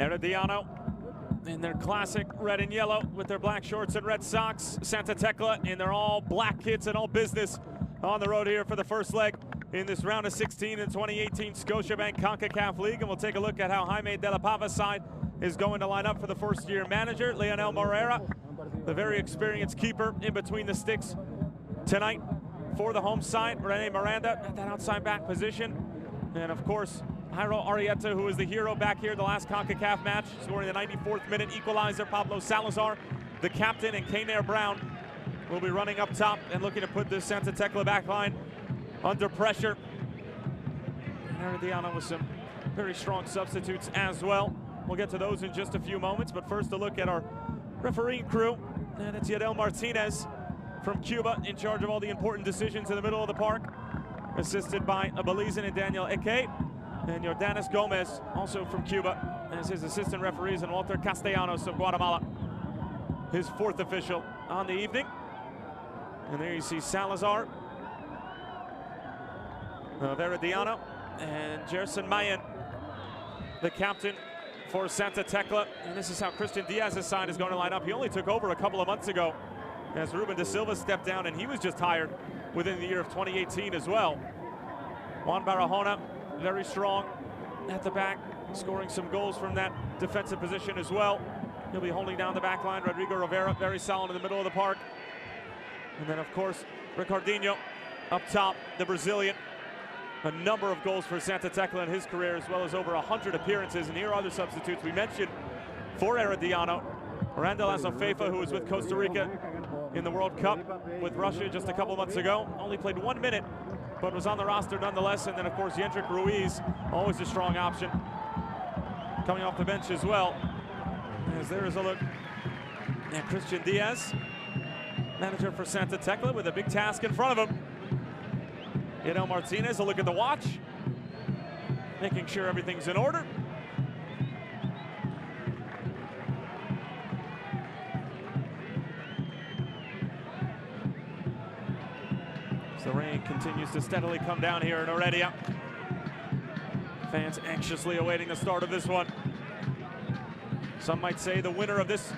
Herediano in their classic red and yellow with their black shorts and red socks. Santa Tecla in their all black kits and all business on the road here for the first leg in this round of 16 in 2018 Scotiabank Concacaf League. And we'll take a look at how Jaime de la Pava's side is going to line up for the first-year manager, Leonel Moreira, the very experienced keeper in between the sticks tonight for the home side. Rene Miranda at that outside back position. And of course, Jairo Arrieta, who was the hero back here the last CONCACAF match, scoring the 94th minute equalizer. Pablo Salazar, the captain, and Kainer Brown will be running up top and looking to put this Santa Tecla back line under pressure. Herediano with some very strong substitutes as well. We'll get to those in just a few moments, but first a look at our refereeing crew. And it's Yadel Martinez from Cuba in charge of all the important decisions in the middle of the park, assisted by a Belizean and Daniel Eke. And Jordanis Gomez, also from Cuba, as his assistant referees, and Walter Castellanos of Guatemala, his fourth official on the evening. And there you see Salazar of Herediano and Gerson Mayen, the captain for Santa Tecla. And this is how Christian Diaz's side is going to line up. He only took over a couple of months ago as Ruben da Silva stepped down, and he was just hired within the year of 2018 as well. Juan Barahona, very strong at the back, scoring some goals from that defensive position as well. He'll be holding down the back line. Rodrigo Rivera, very solid in the middle of the park. And then, of course, Ricardinho up top, the Brazilian. A number of goals for Santa Tecla in his career, as well as over 100 appearances. And here are other substitutes we mentioned for Herediano. Randall Azofeifa, who was with Costa Rica in the World Cup with Russia just a couple months ago. Only played 1 minute, but was on the roster nonetheless. And then, of course, Yendrick Ruiz, always a strong option, coming off the bench as well. As there is a look at Christian Diaz, manager for Santa Tecla, with a big task in front of him. Yadel Martinez, a look at the watch, making sure everything's in order. So the rain continues to steadily come down here in Heredia. Fans anxiously awaiting the start of this one. Some might say the winner of this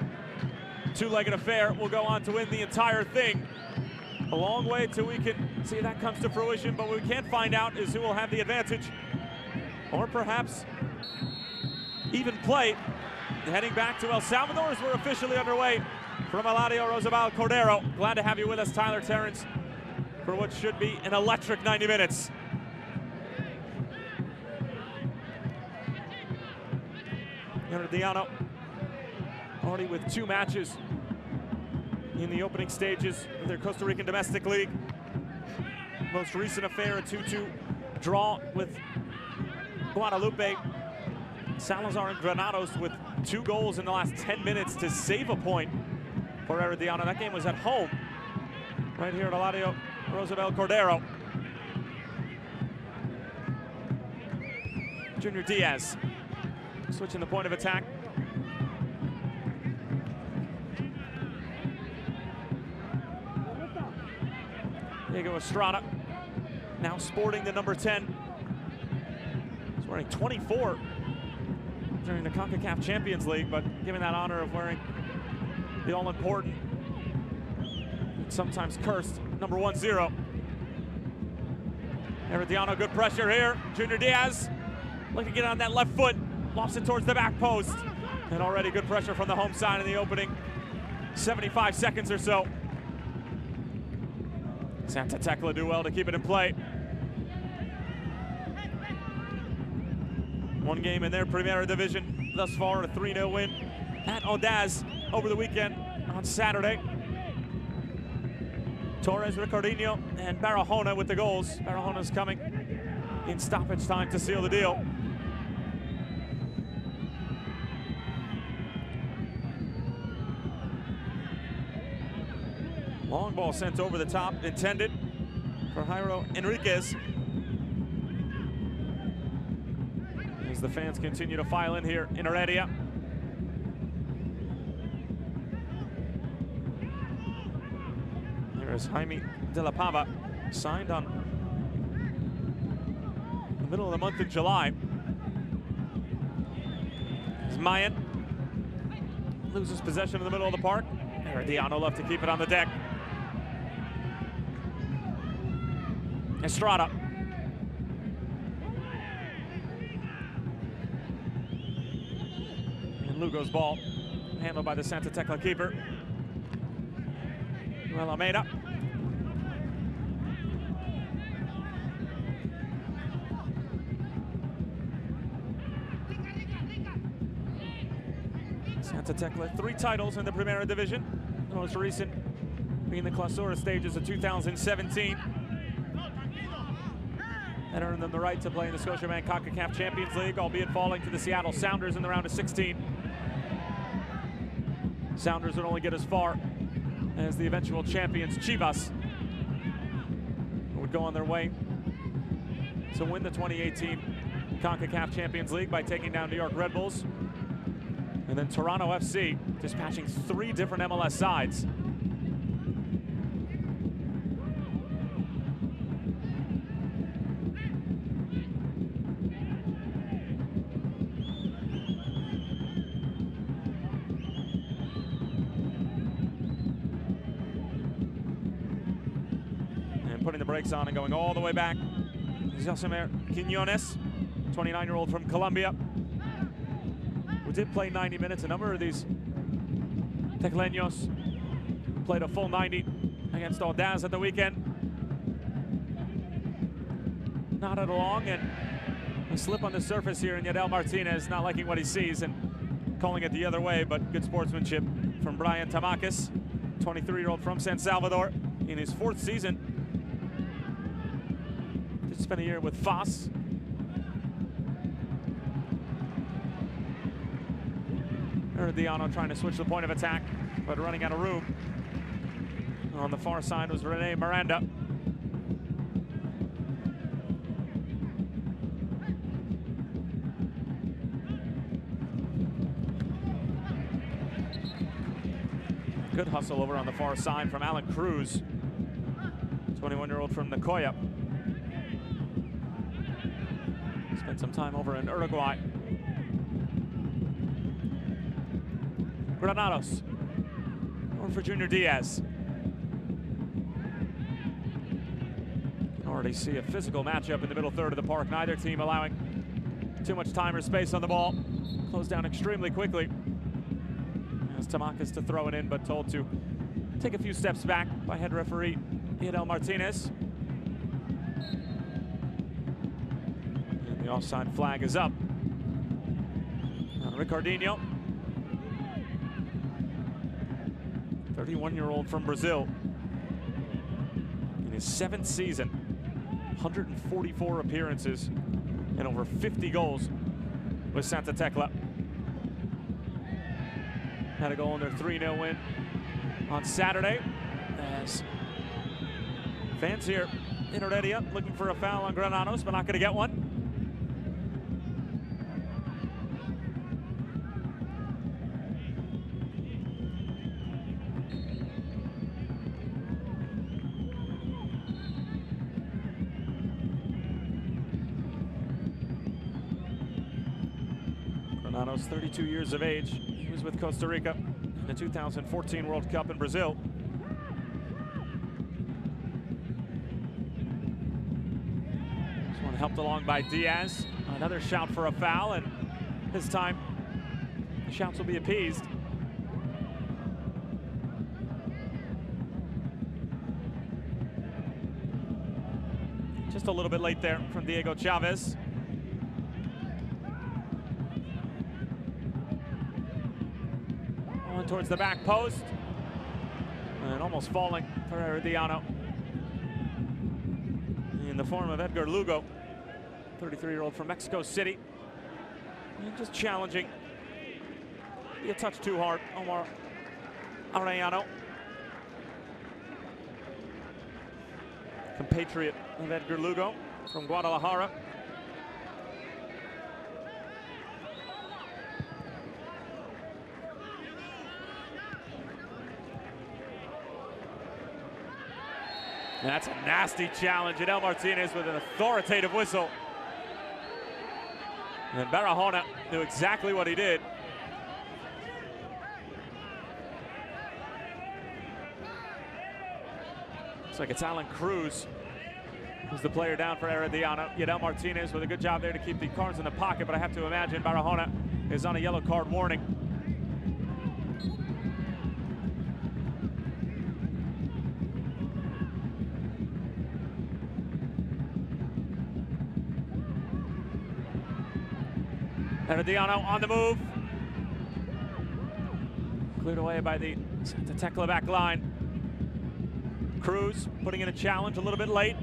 two-legged affair will go on to win the entire thing. A long way till we can see that comes to fruition, but what we can't find out is who will have the advantage, or perhaps even play. Heading back to El Salvador as we're officially underway from Eladio Rosabal Cordero. Glad to have you with us, Tyler Terrence, for what should be an electric 90 minutes. Herediano already with 2 matches in the opening stages of their Costa Rican domestic league. Most recent affair, a 2-2 draw with Guadalupe. Salazar and Granados with 2 goals in the last 10 minutes to save a point for Herediano. That game was at home, right here at Eladio Rosabal Cordero. Junior Diaz switching the point of attack. Diego Estrada, now sporting the number 10. He's wearing 24 during the CONCACAF Champions League, but given that honor of wearing the all-important, sometimes cursed, number 10. Herediano, good pressure here. Junior Diaz looking to get on that left foot, lofts it towards the back post. And already good pressure from the home side in the opening 75 seconds or so. Santa Tecla do well to keep it in play. 1 game in their Primera Division thus far, a 3-0 win at Audaz over the weekend on Saturday. Torres, Ricardinho, and Barahona with the goals. Barahona's coming in stoppage time to seal the deal. Long ball sent over the top, intended for Jairo Enriquez. As the fans continue to file in here in Heredia. Here is Jaime de la Pava, signed on the middle of the month of July. As Mayan loses possession in the middle of the park. Herediano left to keep it on the deck. Estrada. And Lugo's ball, handled by the Santa Tecla keeper. Well, Almeida. Santa Tecla, 3 titles in the Primera Division. The most recent being the Clausura stages of 2017. That earned them the right to play in the Scotiabank Concacaf Champions League, albeit falling to the Seattle Sounders in the round of 16. Sounders would only get as far as the eventual champions Chivas, who would go on their way to win the 2018 Concacaf Champions League by taking down New York Red Bulls. And then Toronto F.C. dispatching 3 different MLS sides. And putting the brakes on and going all the way back is Yosemir Quiñones, 29-year-old from Colombia, who did play 90 minutes. A number of these Tecleños played a full 90 against Audaz at the weekend. Nodded along, and a slip on the surface here, and Yadel Martinez not liking what he sees and calling it the other way, but good sportsmanship from Brian Tamakis, 23-year-old from San Salvador, in his 4th season. Just spent a year with Foss. Herediano trying to switch the point of attack, but running out of room. On the far side was Rene Miranda. Good hustle over on the far side from Alan Cruz, 21-year-old from Nicoya. Spent some time over in Uruguay. Granados, or for Junior Diaz. You can already see a physical matchup in the middle third of the park. Neither team allowing too much time or space on the ball. Closed down extremely quickly. As Tamakis to throw it in, but told to take a few steps back by head referee Yadel Martinez. And the offside flag is up. Ricardinho, 31-year-old from Brazil. In his 7th season, 144 appearances and over 50 goals with Santa Tecla. Had a goal in their 3-0 win on Saturday, as fans here in Heredia looking for a foul on Granados, but not going to get one. Granados, 32 years of age. He was with Costa Rica in the 2014 World Cup in Brazil. This one helped along by Diaz. Another shout for a foul, and this time the shouts will be appeased. Just a little bit late there from Diego Chavez. Towards the back post, and almost falling for Herediano in the form of Edgar Lugo, 33-year-old from Mexico City, and just challenging. Be a touch too hard, Omar Arellano, compatriot of Edgar Lugo from Guadalajara. And that's a nasty challenge. Yadel Martinez with an authoritative whistle. And Barahona knew exactly what he did. Looks like it's Alan Cruz who's the player down for Herediano. Yadel Martinez with a good job there to keep the cards in the pocket, but I have to imagine Barahona is on a yellow card warning. Herediano on the move. Cleared away by the Santa Tecla back line. Cruz putting in a challenge a little bit late.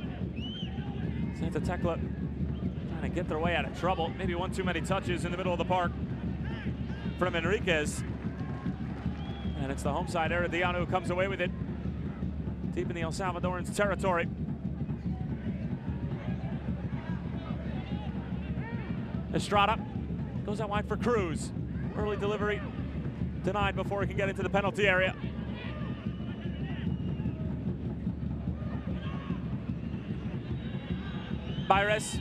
Santa Tecla trying to get their way out of trouble. Maybe one too many touches in the middle of the park from Enriquez. And it's the home side, Herediano, who comes away with it deep in the El Salvadorans' territory. Estrada goes out wide for Cruz. Early delivery denied before he can get into the penalty area. Byres.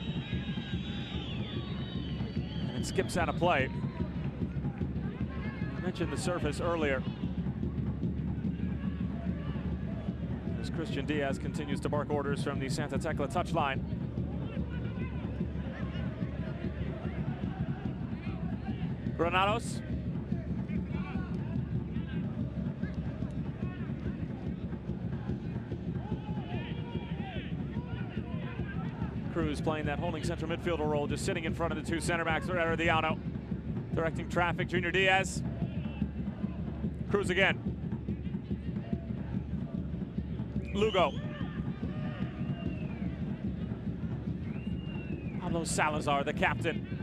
And it skips out of play. I mentioned the surface earlier. As Christian Diaz continues to bark orders from the Santa Tecla touchline. Granados. Cruz playing that holding central midfielder role, just sitting in front of the two center backs for Herediano. Directing traffic, Junior Diaz. Cruz again. Lugo. Pablo Salazar, the captain.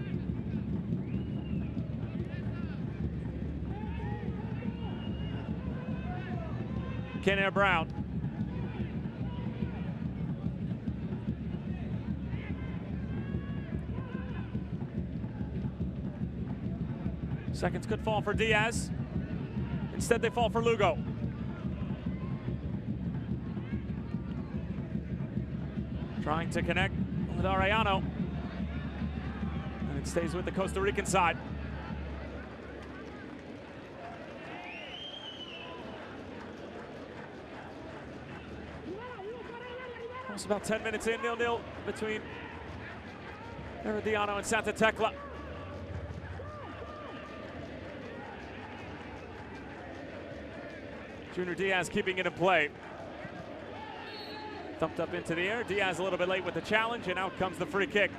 Kenner Brown. Seconds could fall for Diaz. Instead, they fall for Lugo. Trying to connect with Herediano. And it stays with the Costa Rican side. It's about 10 minutes in, 0-0 between Herediano and Santa Tecla. Junior Diaz keeping it in play. Thumped up into the air. Diaz a little bit late with the challenge, and out comes the free kick.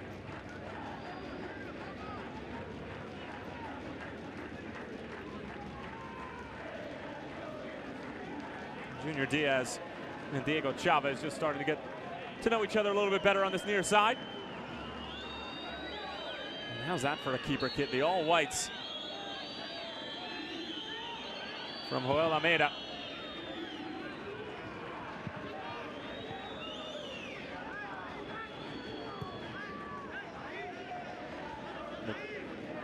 Junior Diaz and Diego Chavez just starting to get to know each other a little bit better on this near side. And how's that for a keeper kit? The all whites from Joel Almeida.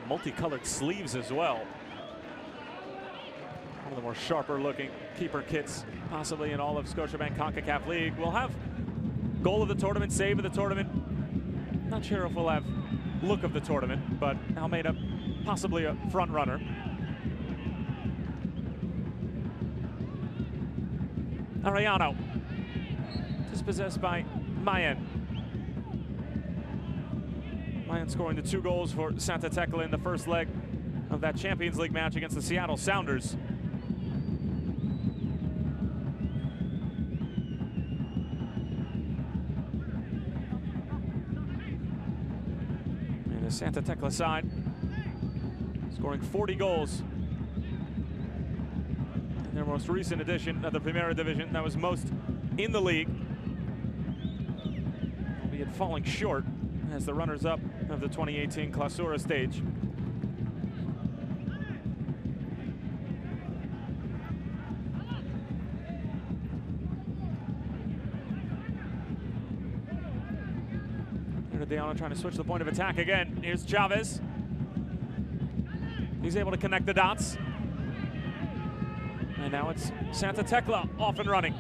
Multicolored sleeves as well. One of the more sharper looking keeper kits possibly in all of Scotiabank Concacaf League. We'll have goal of the tournament, save of the tournament. Not sure if we'll have look of the tournament, but Almeida possibly a front runner. Herediano dispossessed by Mayen. Mayen scoring the 2 goals for Santa Tecla in the first leg of that Champions League match against the Seattle Sounders. And the Santa Tecla side scoring 40 goals in their most recent edition of the Primera Division. That was most in the league. Albeit falling short as the runners-up of the 2018 Clausura stage. Herediano trying to switch the point of attack again. Here's Chavez. He's able to connect the dots. And now it's Santa Tecla off and running.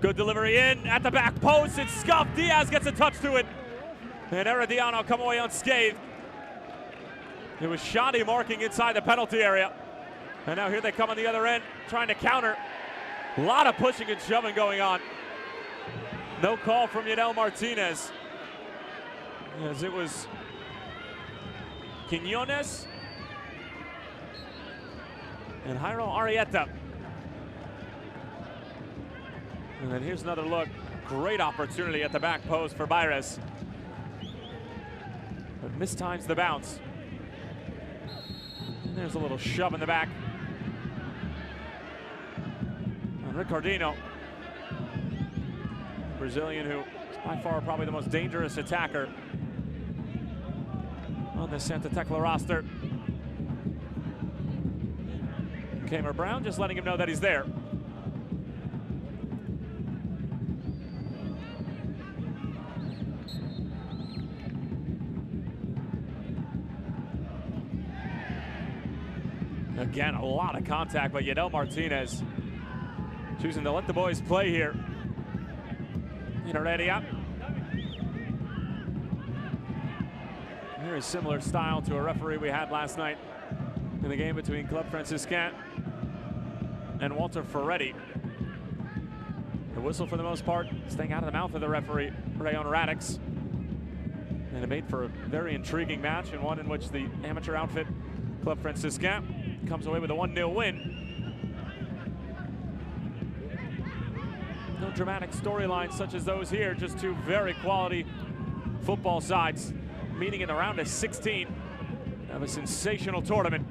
Good delivery in at the back post. It's scuffed. Diaz gets a touch to it. And Herediano come away unscathed. It was Shoddy marking inside the penalty area. And now here they come on the other end, trying to counter. A lot of pushing and shoving going on. No call from Yadel Martinez, as it was Quiñones and Jairo Arrieta. And then here's another look. Great opportunity at the back post for Baires, but mistimes the bounce. And there's a little shove in the back. And Ricardino, Brazilian, who is by far probably the most dangerous attacker on the Santa Tecla roster. Kamer Brown just letting him know that he's there. Again, a lot of contact, but Yadel Martinez choosing to let the boys play here in Heredia. Very similar style to a referee we had last night in the game between Club Franciscan and Walter Ferretti. The whistle, for the most part, staying out of the mouth of the referee, Rayon Radix. And it made for a very intriguing match, and one in which the amateur outfit, Club Franciscan, comes away with a 1-0 win. No dramatic storylines such as those here, just two very quality football sides meeting in the round of 16 of a sensational tournament.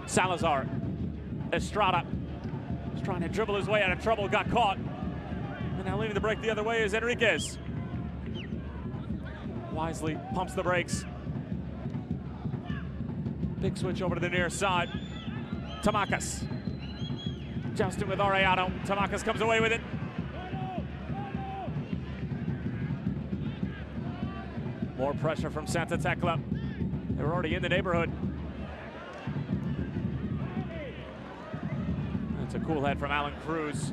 Salazar, Estrada is trying to dribble his way out of trouble, got caught. And now leading the break the other way is Enriquez. Wisely pumps the brakes. Big switch over to the near side. Tamacas jousting with Herediano. Tamacas comes away with it. More pressure from Santa Tecla. They were already in the neighborhood. That's a cool head from Alan Cruz.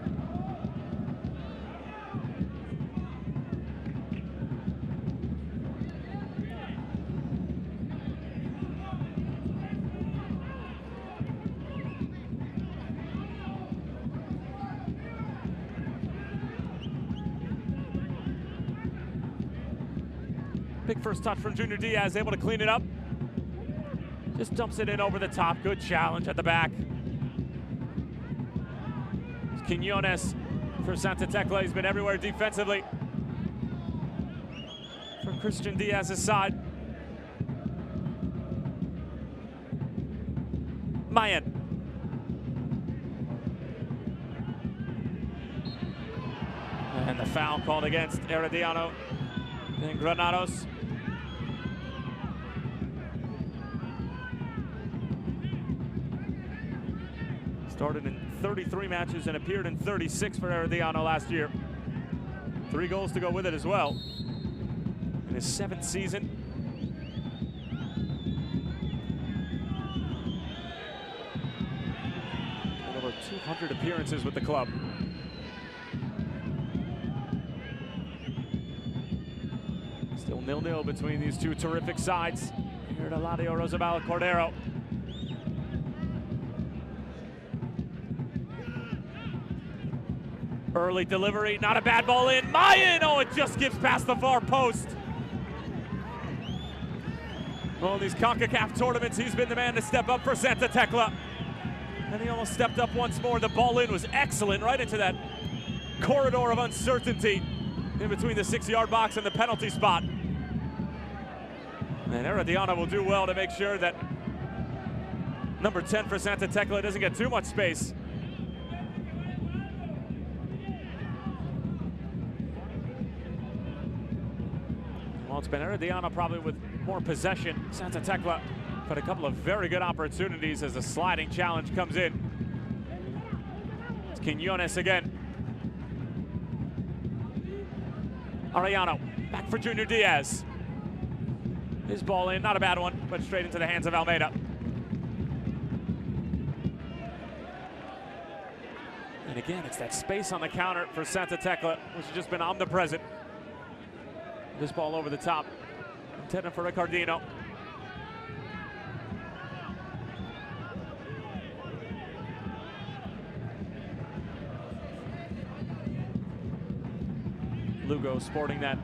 Big first touch from Junior Diaz, able to clean it up. Just dumps it in over the top. Good challenge at the back. Quiñones for Santa Tecla. He's been everywhere defensively for Christian Diaz's side. Mayan. And the foul called against Herediano and Granados. Started in 33 matches and appeared in 36 for Herediano last year. 3 goals to go with it as well. In his 7th season. And over 200 appearances with the club. Still 0-0 between these two terrific sides. Here at Eladio Rosabal Cordero. Early delivery, not a bad ball in. Mayan, oh, it just gives past the far post. Well, in these Concacaf tournaments, he's been the man to step up for Santa Tecla. And he almost stepped up once more. The ball in was excellent, right into that corridor of uncertainty in between the 6-yard box and the penalty spot. And Herediano will do well to make sure that number 10 for Santa Tecla doesn't get too much space. Well, it's been Herediano probably with more possession. Santa Tecla had a couple of very good opportunities as a sliding challenge comes in. It's Quiñones again. Herediano back for Junior Diaz. His ball in, not a bad one, but straight into the hands of Almeida. And again, it's that space on the counter for Santa Tecla, which has just been omnipresent. This ball over the top, intended for Herediano. Lugo sporting that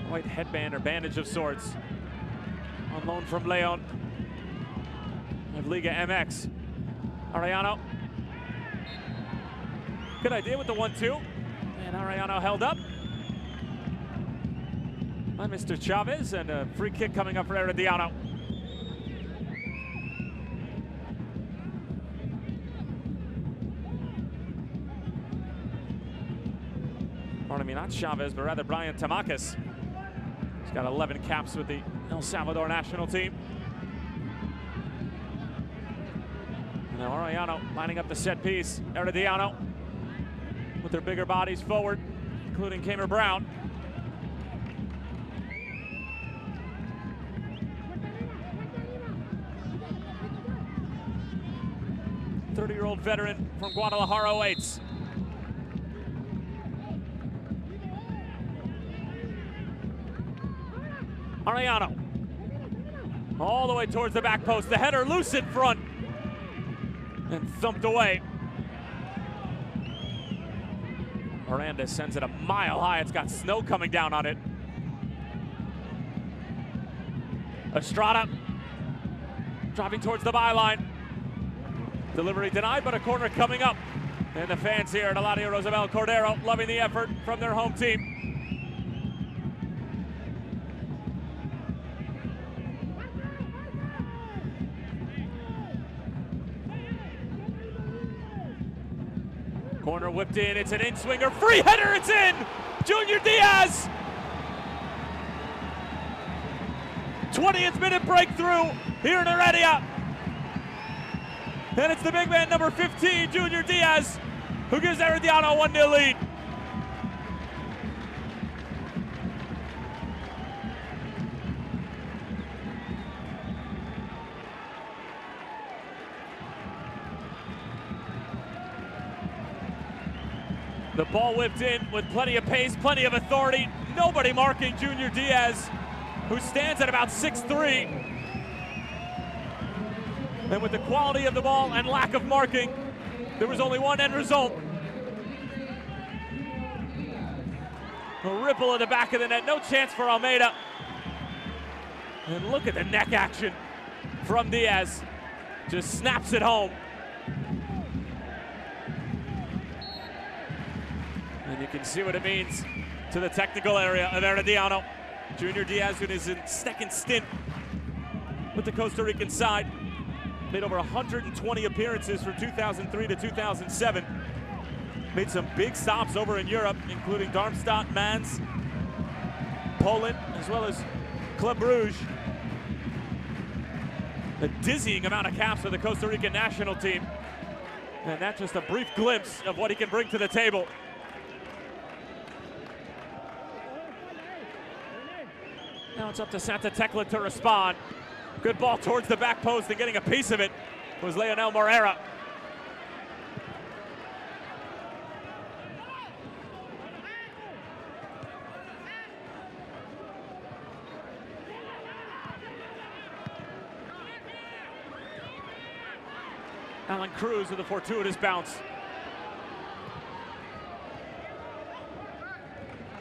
white headband or bandage of sorts. On loan from Leon of Liga MX. Herediano. Good idea with the 1-2. And Herediano held up by Mr. Chavez, and a free kick coming up for Herediano. Pardon me, not Chavez, but rather Brian Tamakis. He's got 11 caps with the El Salvador national team. Now Herediano lining up the set piece. Herediano with their bigger bodies forward, including Kamer Brown. The 30-year-old veteran from Guadalajara waits. Herediano all the way towards the back post. The header loose in front and thumped away. Miranda sends it a mile high. It's got snow coming down on it. Estrada driving towards the byline. Delivery denied, but a corner coming up. And the fans here at Eladio Rosabel Cordero loving the effort from their home team. Corner whipped in, it's an in-swinger, free header, it's in! Junior Diaz! 20th minute breakthrough here in Heredia. And it's the big man, number 15, Junior Diaz, who gives Herediano a 1-0 lead. The ball whipped in with plenty of pace, plenty of authority. Nobody marking Junior Diaz, who stands at about 6'3". And with the quality of the ball and lack of marking, there was only one end result. A ripple in the back of the net, no chance for Almeida. And look at the neck action from Diaz. Just snaps it home. And you can see what it means to the technical area of Herediano. Junior Diaz, who is in second stint with the Costa Rican side, made over 120 appearances from 2003 to 2007. Made some big stops over in Europe, including Darmstadt, Mainz, Poland, as well as Club Brugge. A dizzying amount of caps for the Costa Rican national team. And that's just a brief glimpse of what he can bring to the table. Now it's up to Santa Tecla to respond. Good ball towards the back post, and getting a piece of it was Leonel Moreira. Alan Cruz with a fortuitous bounce.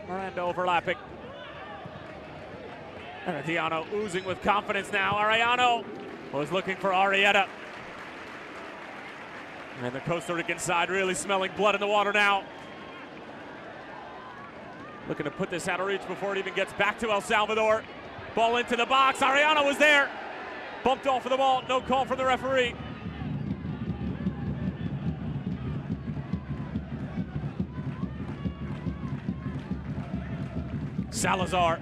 Miranda overlapping. Herediano oozing with confidence now. Herediano was looking for Arrieta. And the Costa Rican side really smelling blood in the water now. Looking to put this out of reach before it even gets back to El Salvador. Ball into the box. Herediano was there. Bumped off of the ball. No call from the referee. Salazar.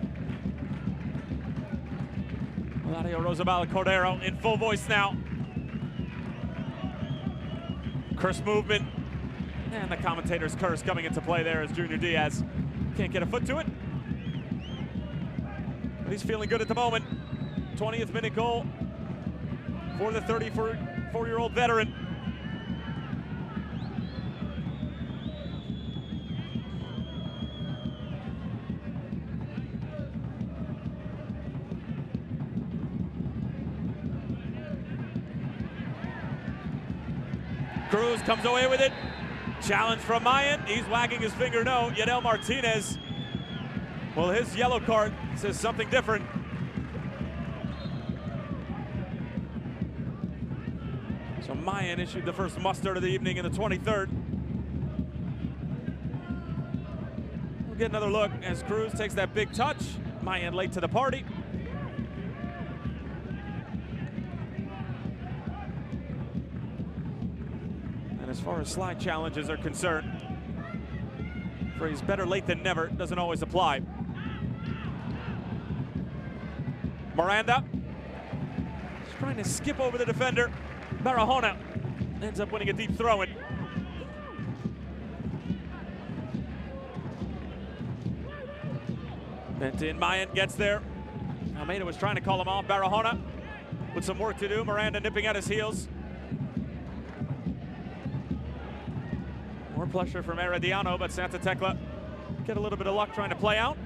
Eladio Rosabal Cordero in full voice now. Curse movement. And the commentator's curse coming into play there as Junior Diaz can't get a foot to it. But he's feeling good at the moment. 20th minute goal for the 34-year-old veteran. Cruz comes away with it. Challenge from Mayan. He's wagging his finger no. Yadel Martinez. Well, his yellow card says something different. So Mayan issued the first mustard of the evening in the 23rd. We'll get another look as Cruz takes that big touch. Mayan late to the party. And as far as slide challenges are concerned, phrase better late than never doesn't always apply. Miranda is trying to skip over the defender. Barahona ends up winning a deep throw-in. Benton Mayan gets there. Almeida was trying to call him off. Barahona with some work to do. Miranda nipping at his heels. More pressure from Herediano, but Santa Tecla get a little bit of luck trying to play out.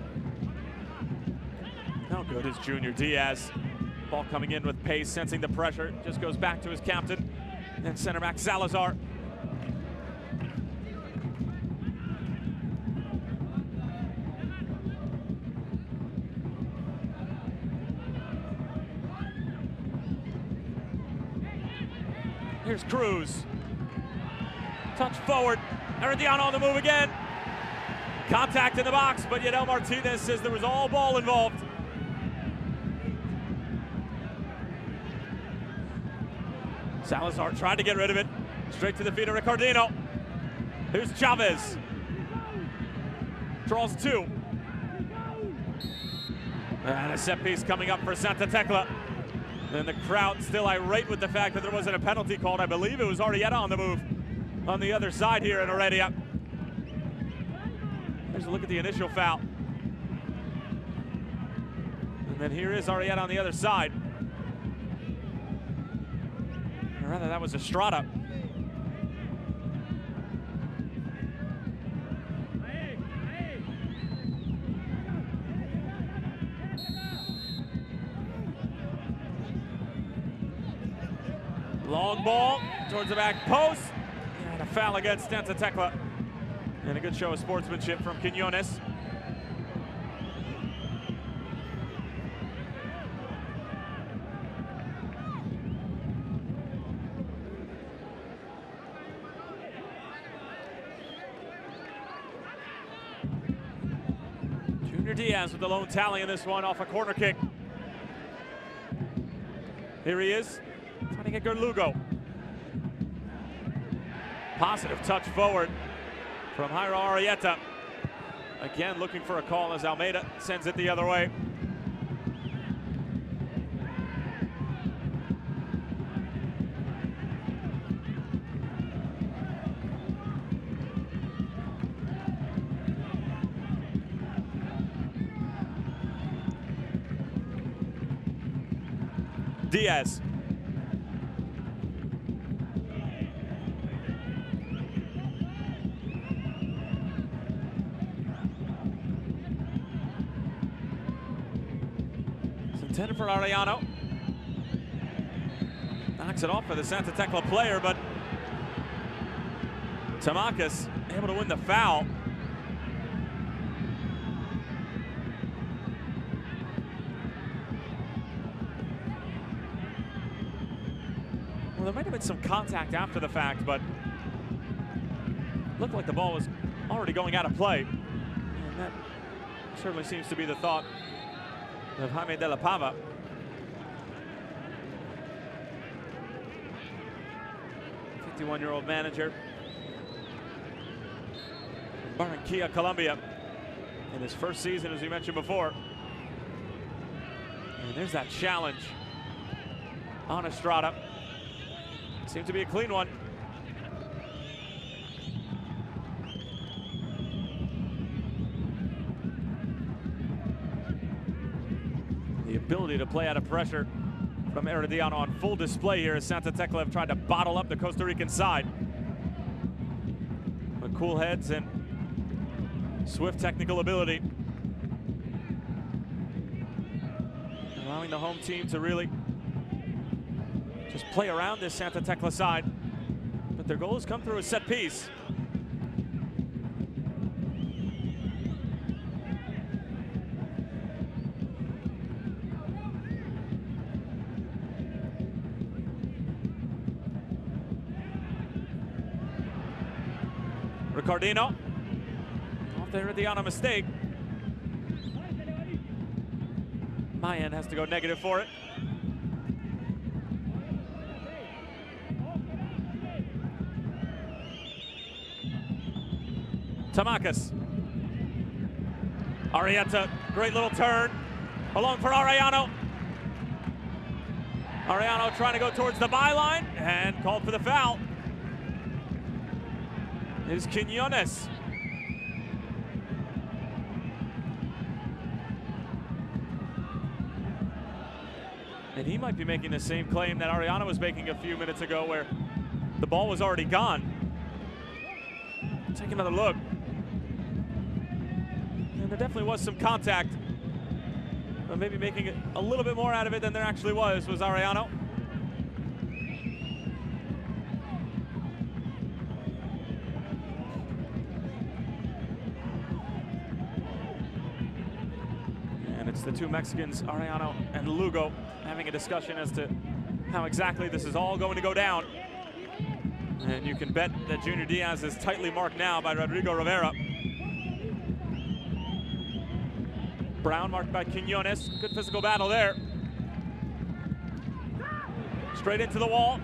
How good is Junior Diaz? Ball coming in with pace, sensing the pressure. Just goes back to his captain. And center back Salazar. Here's Cruz. Touch forward. Herediano on the move again. Contact in the box, but Yadel Martinez says there was all ball involved. Salazar tried to get rid of it. Straight to the feet of Ricardino. Here's Chavez. Draws two. And a set piece coming up for Santa Tecla. And the crowd still irate with the fact that there wasn't a penalty called. I believe it was Arrieta on the move on the other side here in Heredia. There's a look at the initial foul. And then here is Arrieta on the other side. Or rather, that was Estrada. Long ball towards the back post. And a foul against Santa Tecla. And a good show of sportsmanship from Quinones. Junior Diaz with the lone tally in this one off a corner kick. Here he is, trying to get Lugo. Positive touch forward from Jairo Arrieta. Again, looking for a call as Almeida sends it the other way. Diaz. It's intended for Arellano. Knocks it off for the Santa Tecla player, but Tamakis able to win the foul. Well, there might have been some contact after the fact, but looked like the ball was already going out of play. And that certainly seems to be the thought of Jaime de la Pava. The 51-year-old manager, Barranquilla, Colombia, in his first season, as we mentioned before. And there's that challenge on Estrada. Seemed to be a clean one. The ability to play out of pressure from Herediano on full display here as Santa Tecla have tried to bottle up the Costa Rican side. But cool heads and swift technical ability, allowing the home team to really just play around this Santa Tecla side. but their goals come through a set piece. Herediano off the Herediano mistake. Mayan has to go negative for it. Tamakas. Arrieta, great little turn. Along for Herediano. Herediano trying to go towards the byline and called for the foul. Is Quiñones. And he might be making the same claim that Herediano was making a few minutes ago, where the ball was already gone. Take another look. And there definitely was some contact, but maybe making a little bit more out of it than there actually was Herediano. It's the two Mexicans, Herediano and Lugo, having a discussion as to how exactly this is all going to go down. And you can bet that Junior Diaz is tightly marked now by Rodrigo Rivera. Brown marked by Quiñones. Good physical battle there. Straight into the wall.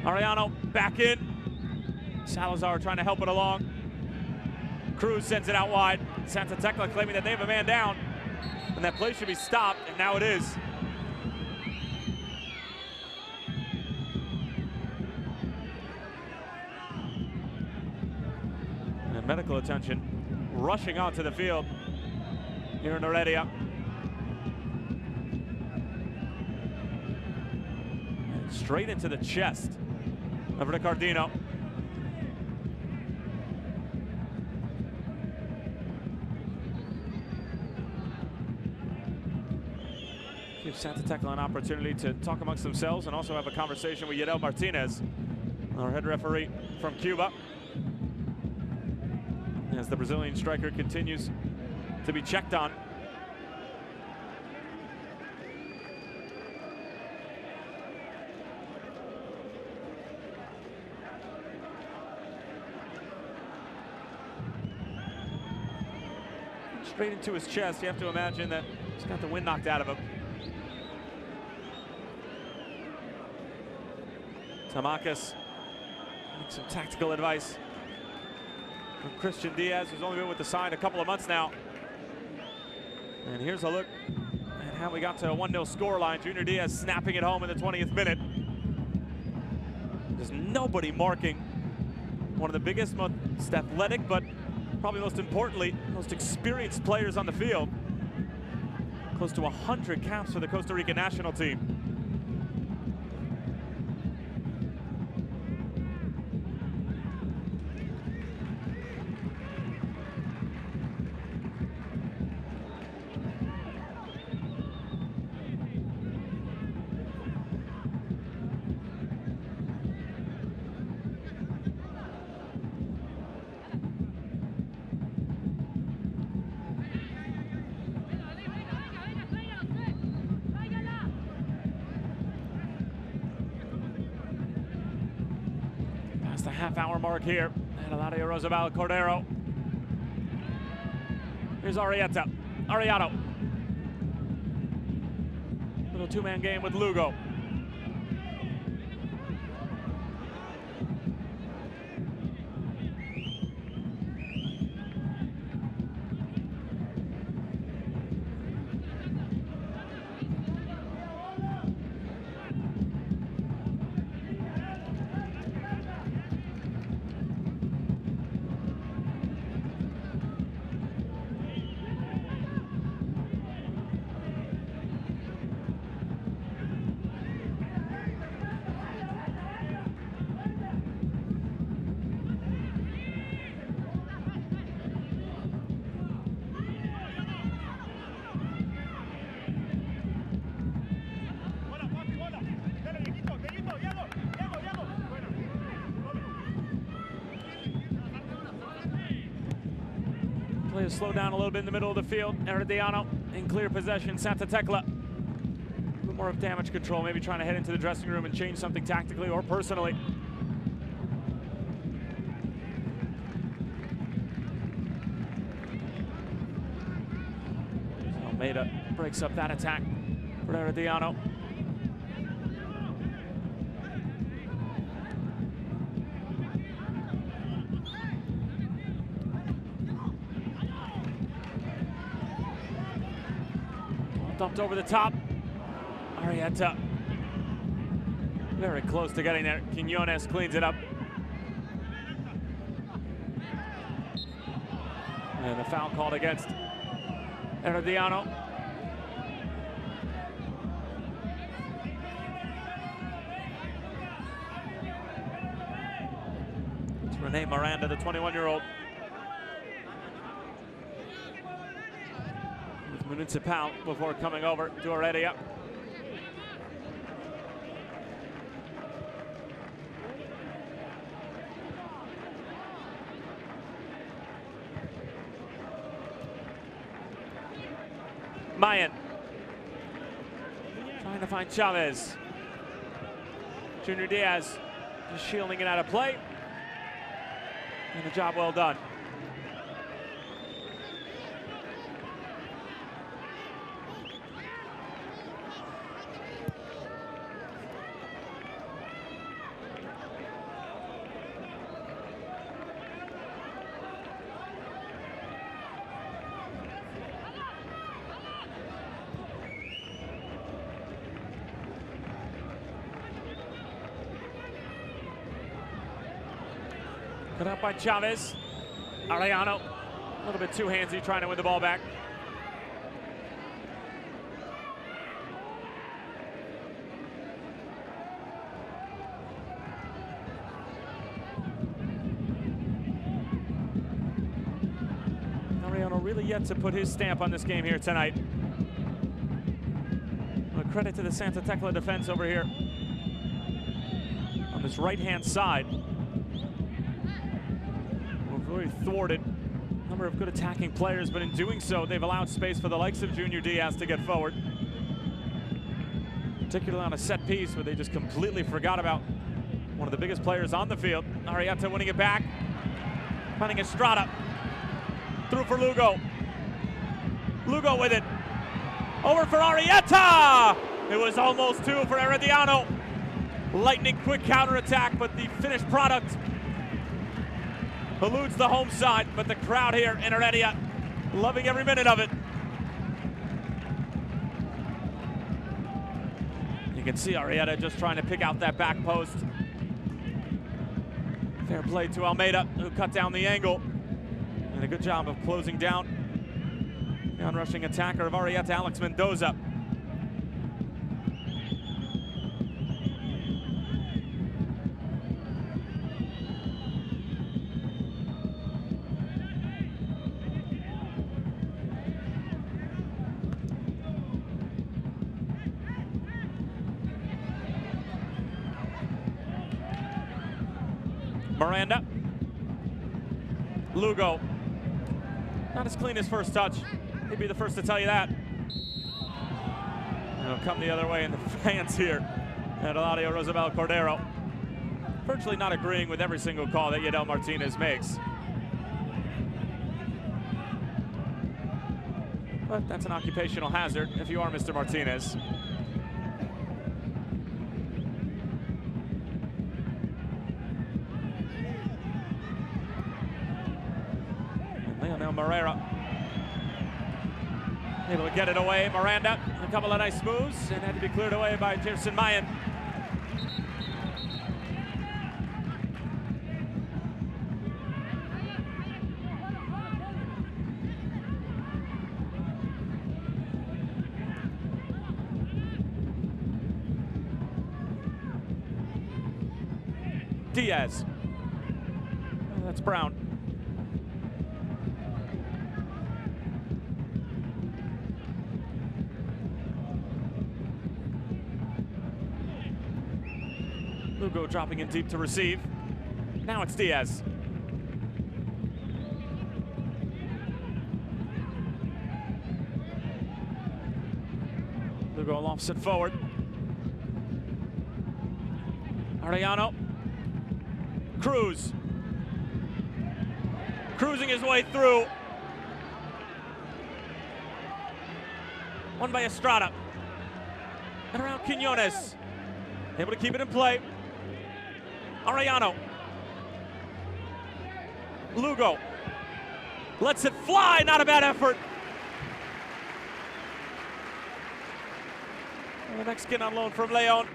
Herediano back in. Salazar trying to help it along. Cruz sends it out wide. Santa Tecla claiming that they have a man down, and that play should be stopped, and now it is. And medical attention rushing onto the field here in Heredia. And straight into the chest of Herediano. Give Santa Tecla an opportunity to talk amongst themselves and also have a conversation with Yadel Martinez, our head referee from Cuba, as the Brazilian striker continues to be checked on. Straight into his chest. You have to imagine that he's got the wind knocked out of him. Tamakas, some tactical advice from Christian Diaz, who's only been with the side a couple of months now. And here's a look at how we got to a 1-0 scoreline. Junior Diaz snapping it home in the 20th minute. There's nobody marking one of the biggest, most athletic, but probably most importantly, most experienced players on the field. Close to 100 caps for the Costa Rican national team. The half-hour mark here at Eladio Rosabal Cordero. Here's Herediano. Little two-man game with Lugo. Play to slow down a little bit in the middle of the field. Herediano in clear possession. Santa Tecla. A bit more of damage control, maybe trying to head into the dressing room and change something tactically or personally. Almeida breaks up that attack for Herediano. Dumped over the top. Arrieta very close to getting there. Quiñones cleans it up. And the foul called against Herediano. It's Rene Miranda, the 21-year-old. Municipal before coming over to Heredia. Mayan trying to find Chavez. Junior Diaz just shielding it out of play. And a job well done. Put up by Chavez. Ariano, a little bit too handsy, trying to win the ball back. Ariano really yet to put his stamp on this game here tonight. A credit to the Santa Tecla defense over here on this right-hand side. Very thwarted. Number of good attacking players, but in doing so, they've allowed space for the likes of Junior Diaz to get forward. Particularly on a set piece where they just completely forgot about one of the biggest players on the field. Arrieta winning it back. Finding Estrada. Through for Lugo. Lugo with it. Over for Arrieta! It was almost two for Herediano. Lightning quick counterattack, but the finished product eludes the home side, but the crowd here in Heredia loving every minute of it. You can see Arrieta just trying to pick out that back post. Fair play to Almeida, who cut down the angle. And a good job of closing down the on-rushing attacker of Arrieta, Alex Mendoza. Miranda. Lugo. Not as clean as first touch. He'd be the first to tell you that. It'll come the other way in the fans here at Eladio Rosabel Cordero. Virtually not agreeing with every single call that Yadel Martinez makes. But that's an occupational hazard if you are Mr. Martinez. Morera able to get it away. Miranda, a couple of nice moves, and had to be cleared away by Gerson Mayan. Diaz. Oh, that's Brown. Lugo dropping in deep to receive. Now it's Diaz. Lugo lofts it forward. Herediano. Cruz. Cruising his way through. Won by Estrada. And around Quiñones. Able to keep it in play. Herediano. Lugo. Lets it fly, not a bad effort. And the Mexican on loan from Leon.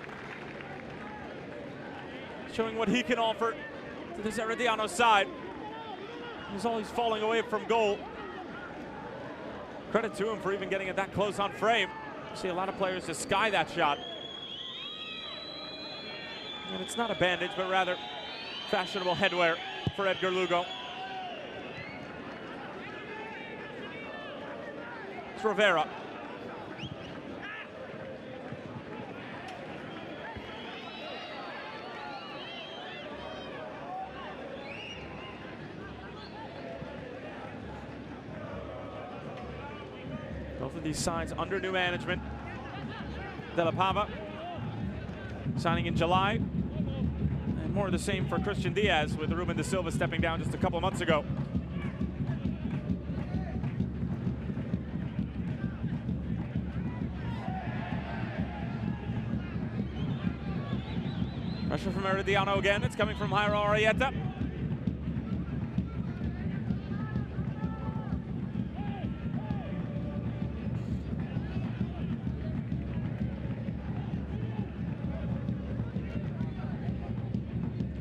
Showing what he can offer to this Herediano side. He's always falling away from goal. Credit to him for even getting it that close on frame. You see a lot of players just sky that shot. And it's not a bandage, but rather fashionable headwear for Edgar Lugo. It's Rivera. Both of these sides under new management. De La Pava signing in July. And more of the same for Christian Diaz, with Ruben de Silva stepping down just a couple of months ago. Pressure from Herediano again. It's coming from Jairo Arrieta.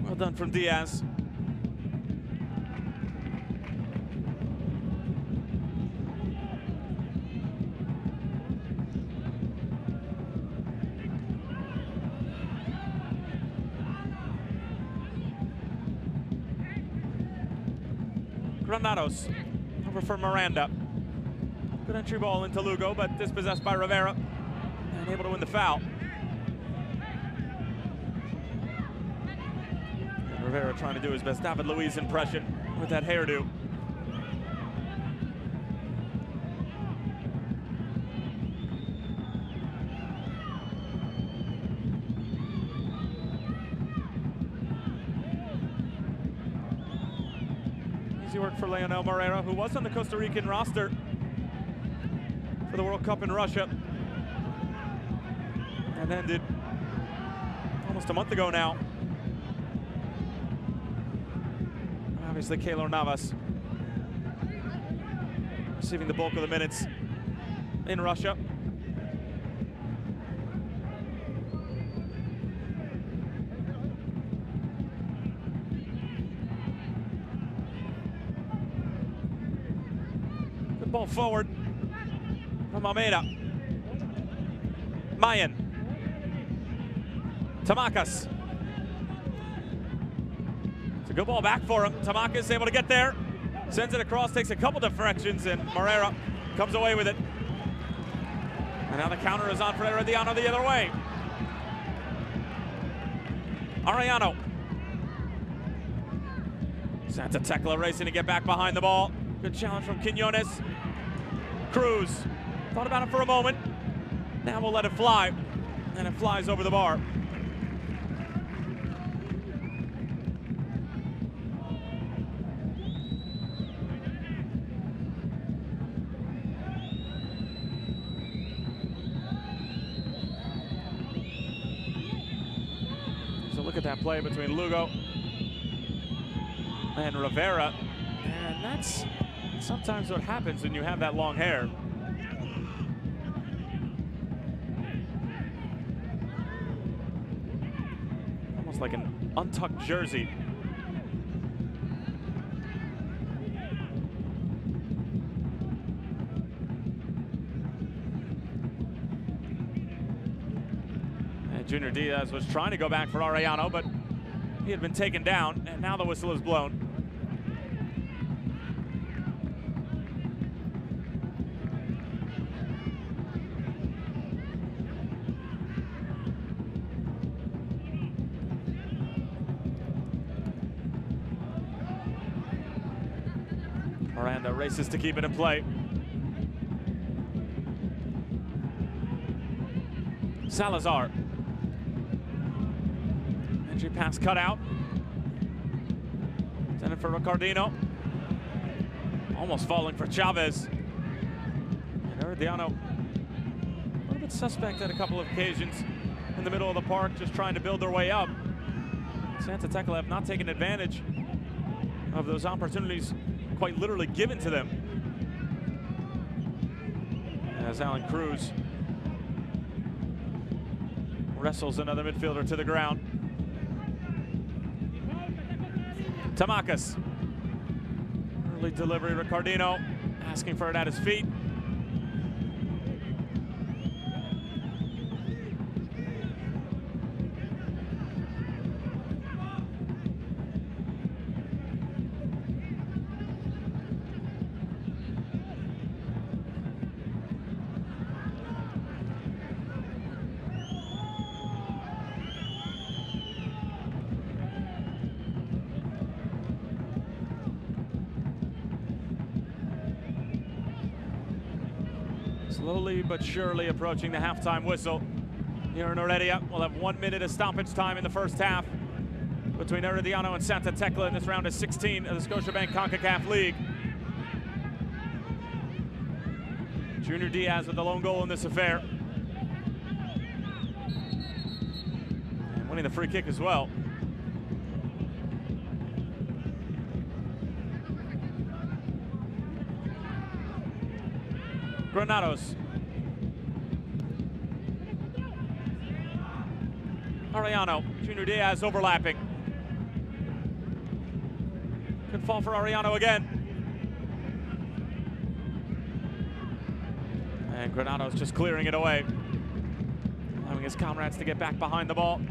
Well done from Diaz. Granados over for Miranda. Good entry ball into Lugo, but dispossessed by Rivera and able to win the foul. And Rivera trying to do his best David Luiz impression with that hairdo. Easy work for Leonel Moreira, who was on the Costa Rican roster for the World Cup in Russia and ended almost a month ago now. Obviously, Keylor Navas receiving the bulk of the minutes in Russia. Good ball forward from Almeida. Mayan. Tamakas. It's a good ball back for him. Tamakas able to get there. Sends it across, takes a couple deflections, and Moreira comes away with it. And now the counter is on for Herediano the other way. Herediano. Santa Tecla racing to get back behind the ball. Good challenge from Quiñones. Cruz thought about it for a moment. Now we'll let it fly. And it flies over the bar. So look at that play between Lugo and Rivera. And that's sometimes what happens when you have that long hair. Almost like an untucked jersey. And Junior Diaz was trying to go back for Herediano, but he had been taken down, and now the whistle is blown. Miranda races to keep it in play. Salazar. Entry pass cut out. Intended for Ricardino. Almost falling for Chavez. And Herediano, a little bit suspect at a couple of occasions in the middle of the park, just trying to build their way up. Santa Tecla have not taken advantage of those opportunities quite literally given to them. As Alan Cruz wrestles another midfielder to the ground. Tamakas. Early delivery, Ricardino asking for it at his feet. Slowly but surely approaching the halftime whistle here in Heredia. We'll have 1 minute of stoppage time in the first half between Herediano and Santa Tecla in this round of 16 of the Scotiabank Concacaf League. Junior Diaz with the lone goal in this affair. And winning the free kick as well. Granados. Herediano, Junior Diaz overlapping. Could fall for Herediano again. And Granados just clearing it away. Allowing his comrades to get back behind the ball.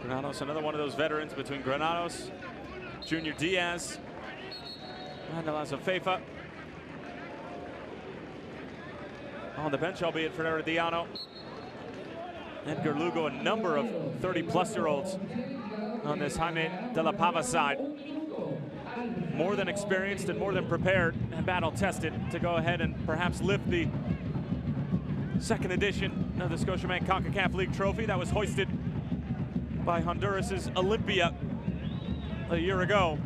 Granados, another one of those veterans between Granados, Junior Diaz, and Feifa. On the bench, albeit for Herediano. Edgar Lugo, a number of 30-plus-year-olds on this Jaime de la Pava side. More than experienced and more than prepared and battle-tested to go ahead and perhaps lift the second edition of the Scotiabank Concacaf League trophy that was hoisted by Honduras's Olympia a year ago.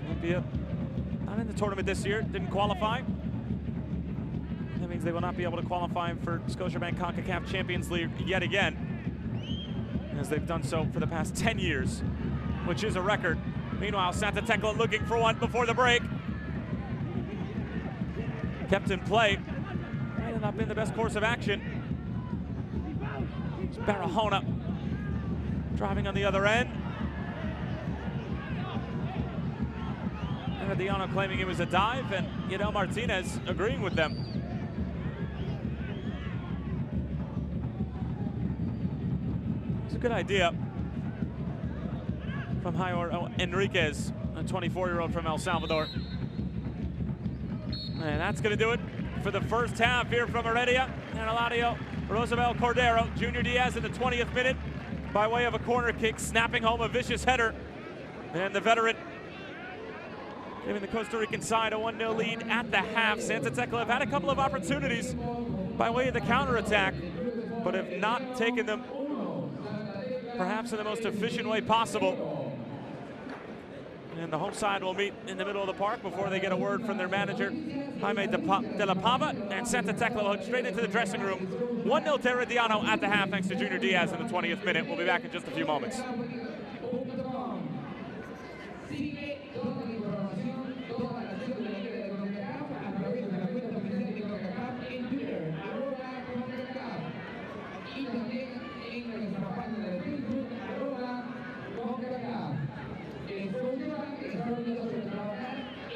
Olympia not in the tournament this year, didn't qualify. That means they will not be able to qualify for Scotiabank Concacaf Champions League yet again, as they've done so for the past 10 years, which is a record. Meanwhile, Santa Tecla looking for one before the break. Kept in play. Might have not been the best course of action. Barahona driving on the other end. Herediano claiming it was a dive, and Yadel Martinez agreeing with them. It's a good idea from Jairo Enriquez, a 24-year-old from El Salvador. And that's going to do it for the first half here from Heredia and Eladio Rosabel Cordero. Junior Diaz in the 20th minute by way of a corner kick, snapping home a vicious header. And the veteran giving the Costa Rican side a 1-0 lead at the half. Santa Tecla have had a couple of opportunities by way of the counterattack, but have not taken them perhaps in the most efficient way possible. And the home side will meet in the middle of the park before they get a word from their manager, Jaime de la Pava, and Santa Tecla will head straight into the dressing room. 1-0 to Herediano at the half thanks to Junior Diaz in the 20th minute. We'll be back in just a few moments.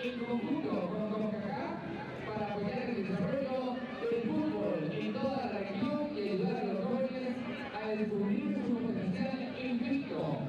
En conjunto con Concacaf para apoyar el desarrollo del fútbol en toda la región y ayudar a los jóvenes a descubrir su potencial infinito.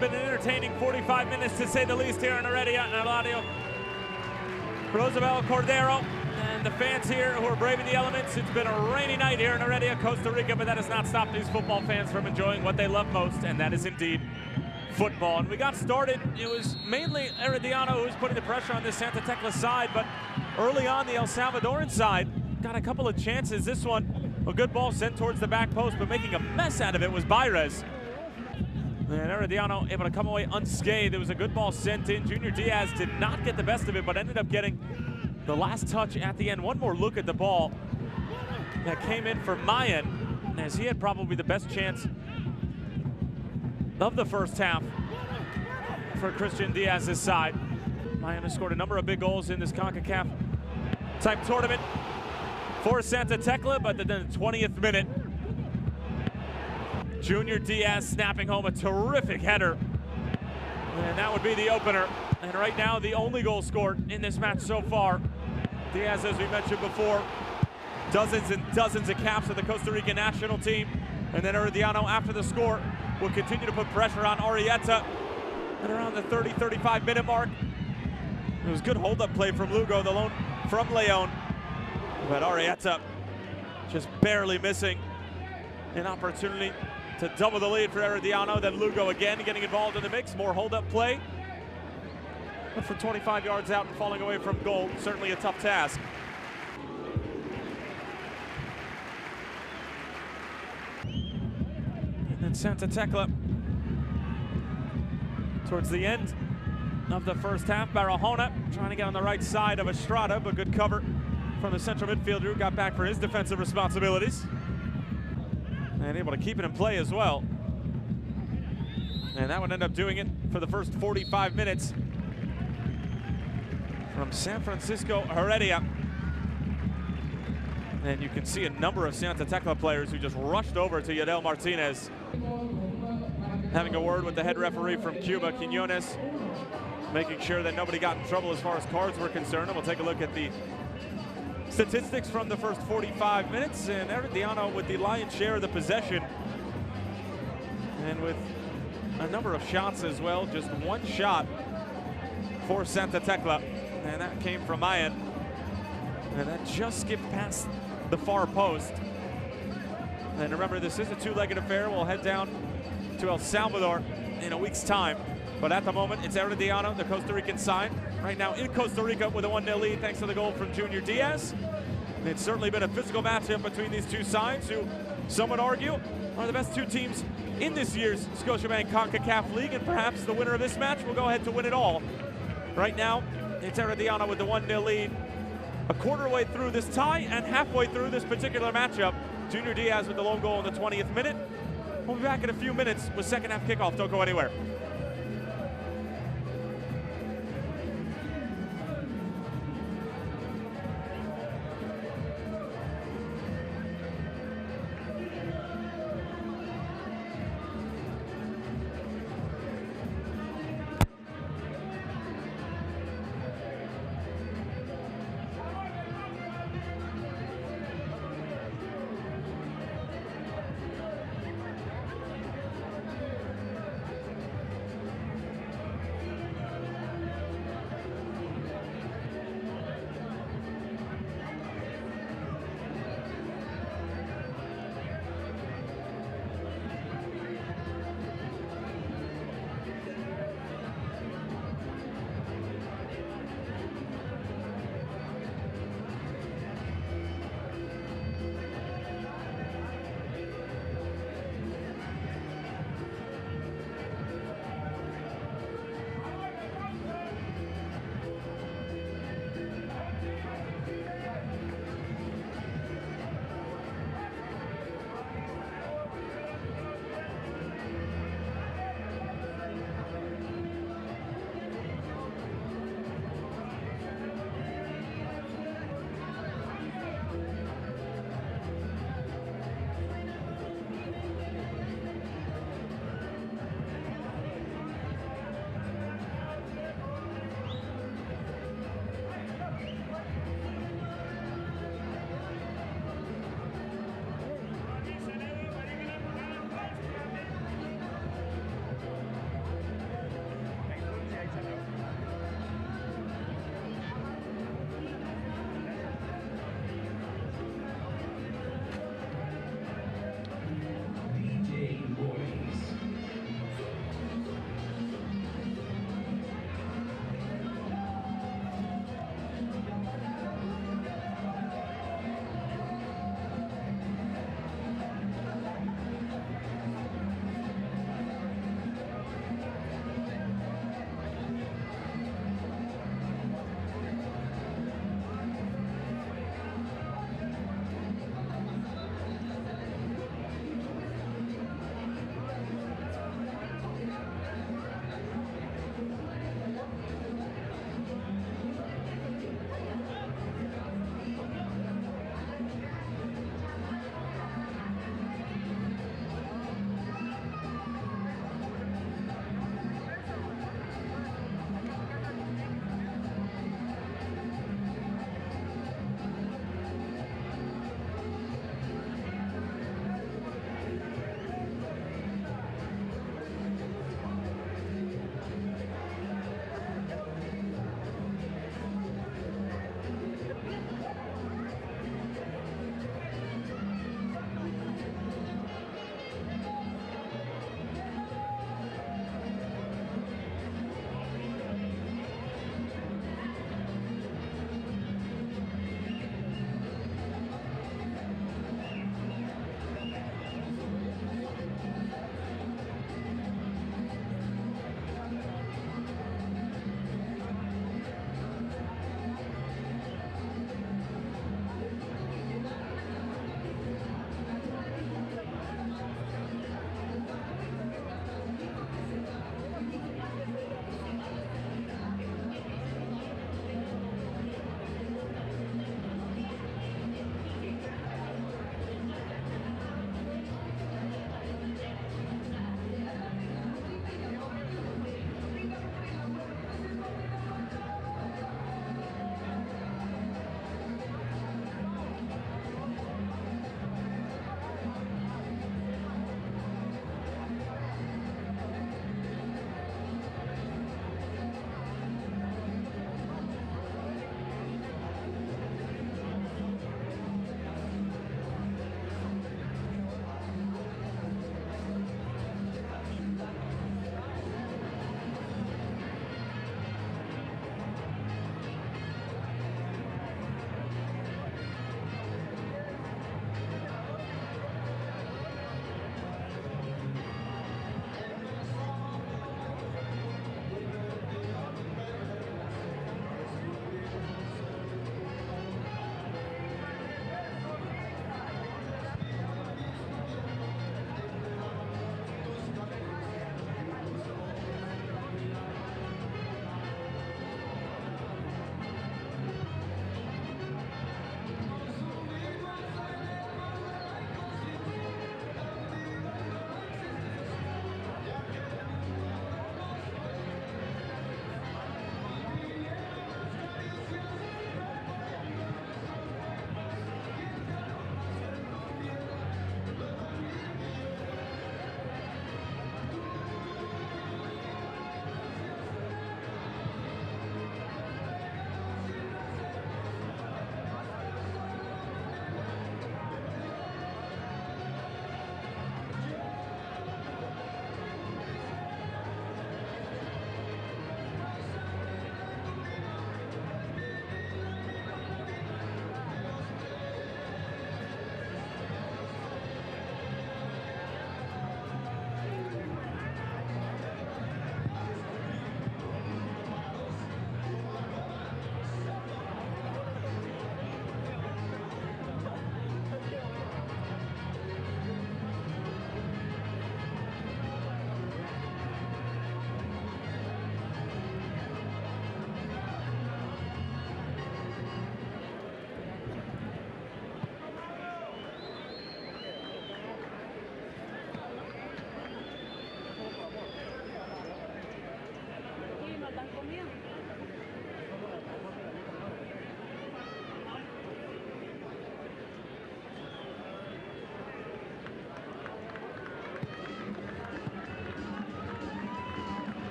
been an entertaining 45 minutes to say the least here in Herediano and Eladio. Roosevelt Cordero and the fans here who are braving the elements. It's been a rainy night here in Heredia, Costa Rica, but that has not stopped these football fans from enjoying what they love most, and that is indeed football. And we got started, it was mainly Herediano who was putting the pressure on this Santa Tecla side, but early on the El Salvadoran side got a couple of chances. This one, a good ball sent towards the back post, but making a mess out of it was Baires. And Herediano able to come away unscathed. It was a good ball sent in. Junior Diaz did not get the best of it, but ended up getting the last touch at the end. One more look at the ball that came in for Mayan, as he had probably the best chance of the first half for Christian Diaz's side. Mayan has scored a number of big goals in this Concacaf type tournament for Santa Tecla, but then the 20th minute, Junior Diaz snapping home a terrific header, and that would be the opener. And right now, the only goal scored in this match so far. Diaz, as we mentioned before, dozens and dozens of caps for the Costa Rican national team. And then Herediano, after the score, will continue to put pressure on Arrieta at around the 30-35 minute mark. It was good hold-up play from Lugo, the loan from Leon. But Arrieta just barely missing an opportunity to double the lead for Herediano. Then Lugo again getting involved in the mix. More hold-up play. But from 25 yards out and falling away from goal, certainly a tough task. And then Santa Tecla, towards the end of the first half, Barahona trying to get on the right side of Estrada, but good cover from the central midfielder who got back for his defensive responsibilities. And able to keep it in play as well. And that would end up doing it for the first 45 minutes from San Francisco Heredia. And you can see a number of Santa Tecla players who just rushed over to Yadel Martinez, having a word with the head referee from Cuba, Quinones, making sure that nobody got in trouble as far as cards were concerned. And we'll take a look at the statistics from the first 45 minutes, and Herediano with the lion's share of the possession, and with a number of shots as well. Just one shot for Santa Tecla, and that came from Mayan, and that just skipped past the far post. And remember, this is a two-legged affair. We'll head down to El Salvador in a week's time, but at the moment it's Herediano, the Costa Rican side, right now in Costa Rica with a 1-0 lead thanks to the goal from Junior Diaz. It's certainly been a physical matchup between these two sides, who some would argue are the best two teams in this year's Scotiabank Concacaf League, and perhaps the winner of this match will go ahead to win it all. Right now, it's Herediano with the 1-0 lead, a quarter way through this tie and halfway through this particular matchup. Junior Diaz with the lone goal in the 20th minute. We'll be back in a few minutes with second half kickoff. Don't go anywhere.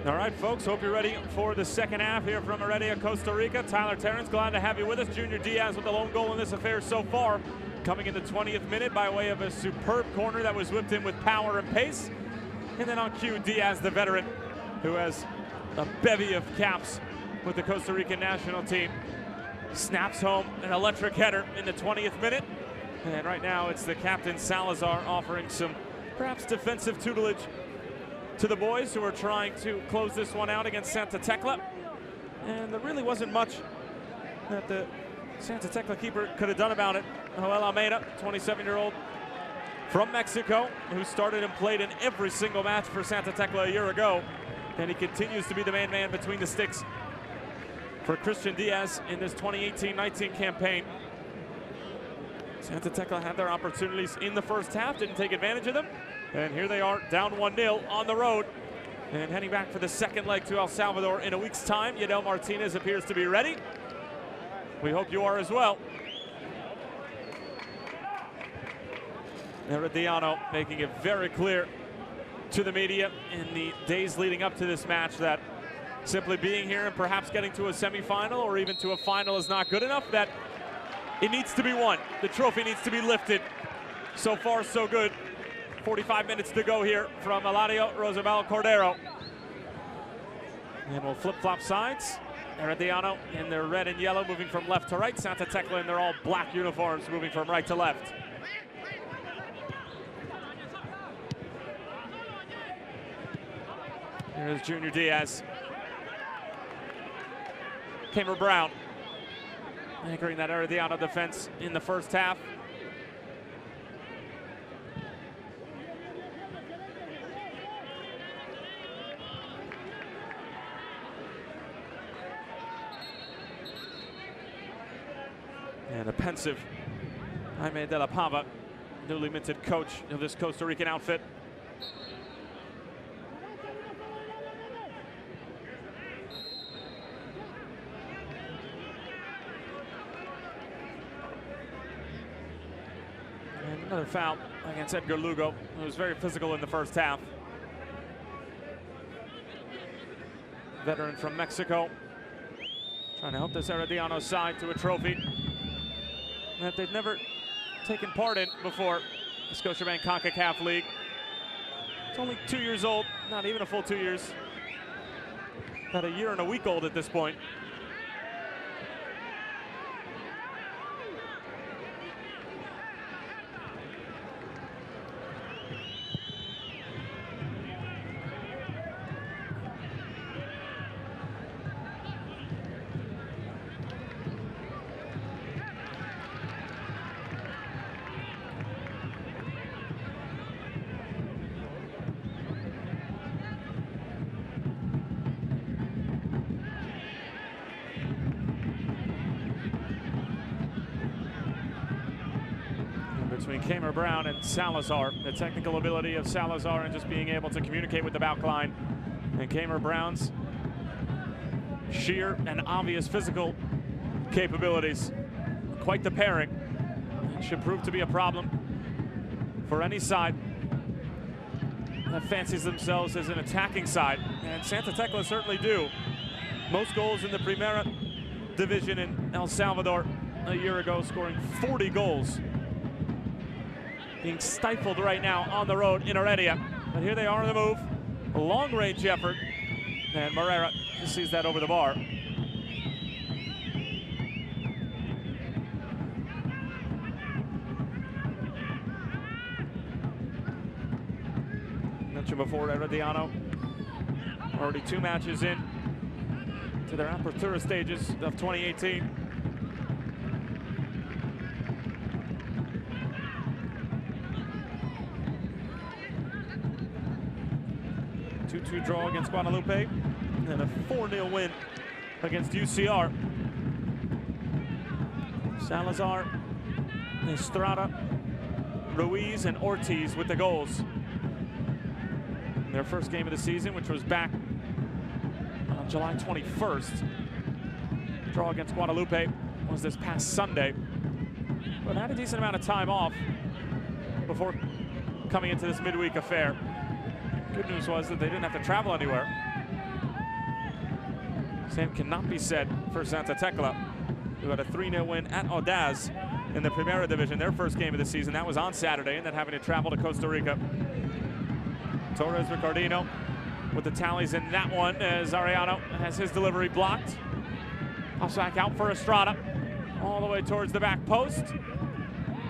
All right, folks, hope you're ready for the second half here from Heredia, Costa Rica. Tyler Terrence, glad to have you with us. Junior Diaz with the lone goal in this affair so far, coming in the 20th minute by way of a superb corner that was whipped in with power and pace. And then on cue, Diaz, the veteran, who has a bevy of caps with the Costa Rican national team, snaps home an electric header in the 20th minute. And right now, it's the captain, Salazar, offering some perhaps defensive tutelage to the boys who are trying to close this one out against Santa Tecla. And there really wasn't much that the Santa Tecla keeper could have done about it. Joel Almeida, 27-year-old from Mexico, who started and played in every single match for Santa Tecla a year ago. And he continues to be the main man between the sticks for Christian Diaz in this 2018-19 campaign. Santa Tecla had their opportunities in the first half, didn't take advantage of them. And here they are, down 1-0 on the road. And heading back for the second leg to El Salvador in a week's time. Yadel Martinez appears to be ready. We hope you are as well. Herediano making it very clear to the media in the days leading up to this match that simply being here and perhaps getting to a semifinal or even to a final is not good enough, that it needs to be won. The trophy needs to be lifted. So far, so good. 45 minutes to go here from Eladio Rosabal Cordero. And we'll flip-flop sides. Herediano in their red and yellow moving from left to right. Santa Tecla in their all black uniforms moving from right to left. Here's Junior Diaz. Kamer Brown anchoring that Herediano defense in the first half. And a pensive Jaime de la Pava, newly minted coach of this Costa Rican outfit. And another foul against Edgar Lugo, who was very physical in the first half. Veteran from Mexico, trying to help this Herediano side to a trophy that they've never taken part in before, the Scotiabank Concacaf League. It's only 2 years old, not even a full 2 years. About a year and a week old at this point. Between Kamer Brown and Salazar, the technical ability of Salazar and just being able to communicate with the back line, and Kamer Brown's sheer and obvious physical capabilities. Quite the pairing. It should prove to be a problem for any side that fancies themselves as an attacking side, and Santa Tecla certainly do. Most goals in the Primera division in El Salvador a year ago, scoring 40 goals. Being stifled right now on the road in Heredia. But here they are on the move. A long-range effort. And Morera just sees that over the bar. Mentioned before, Herediano already 2 matches in to their Apertura stages of 2018. 2-2 draw against Guadalupe, and a 4-0 win against UCR. Salazar, Estrada, Ruiz, and Ortiz with the goals. In their first game of the season, which was back on July 21st. Draw against Guadalupe was this past Sunday, but had a decent amount of time off before coming into this midweek affair. Good news was that they didn't have to travel anywhere. Same cannot be said for Santa Tecla, who had a 3-0 win at Audaz in the Primera Division, their first game of the season. That was on Saturday, and then having to travel to Costa Rica. Torres Ricardino with the tallies in that one as Herediano has his delivery blocked. Pops back out for Estrada, all the way towards the back post.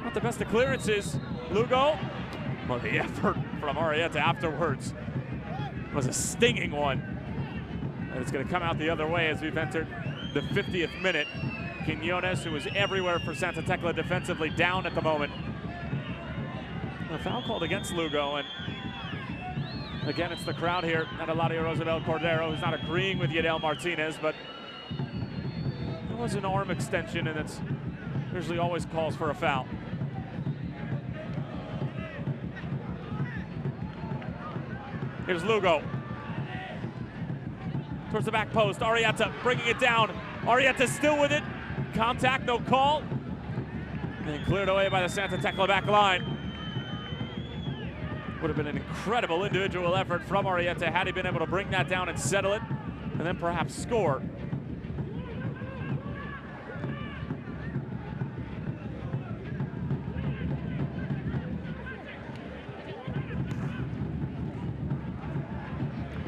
Not the best of clearances. Lugo, well, the effort from Arrieta afterwards was a stinging one. And it's going to come out the other way as we've entered the 50th minute. Quiñones, who was everywhere for Santa Tecla defensively, down at the moment. A foul called against Lugo, and again, it's the crowd here at Eladio Rosabel Cordero who's not agreeing with Yadiel Martinez, but it was an arm extension, and it's usually always calls for a foul. Here's Lugo. Towards the back post, Arrieta bringing it down. Arrieta still with it. Contact, no call. And cleared away by the Santa Tecla back line. Would have been an incredible individual effort from Arrieta had he been able to bring that down and settle it, and then perhaps score.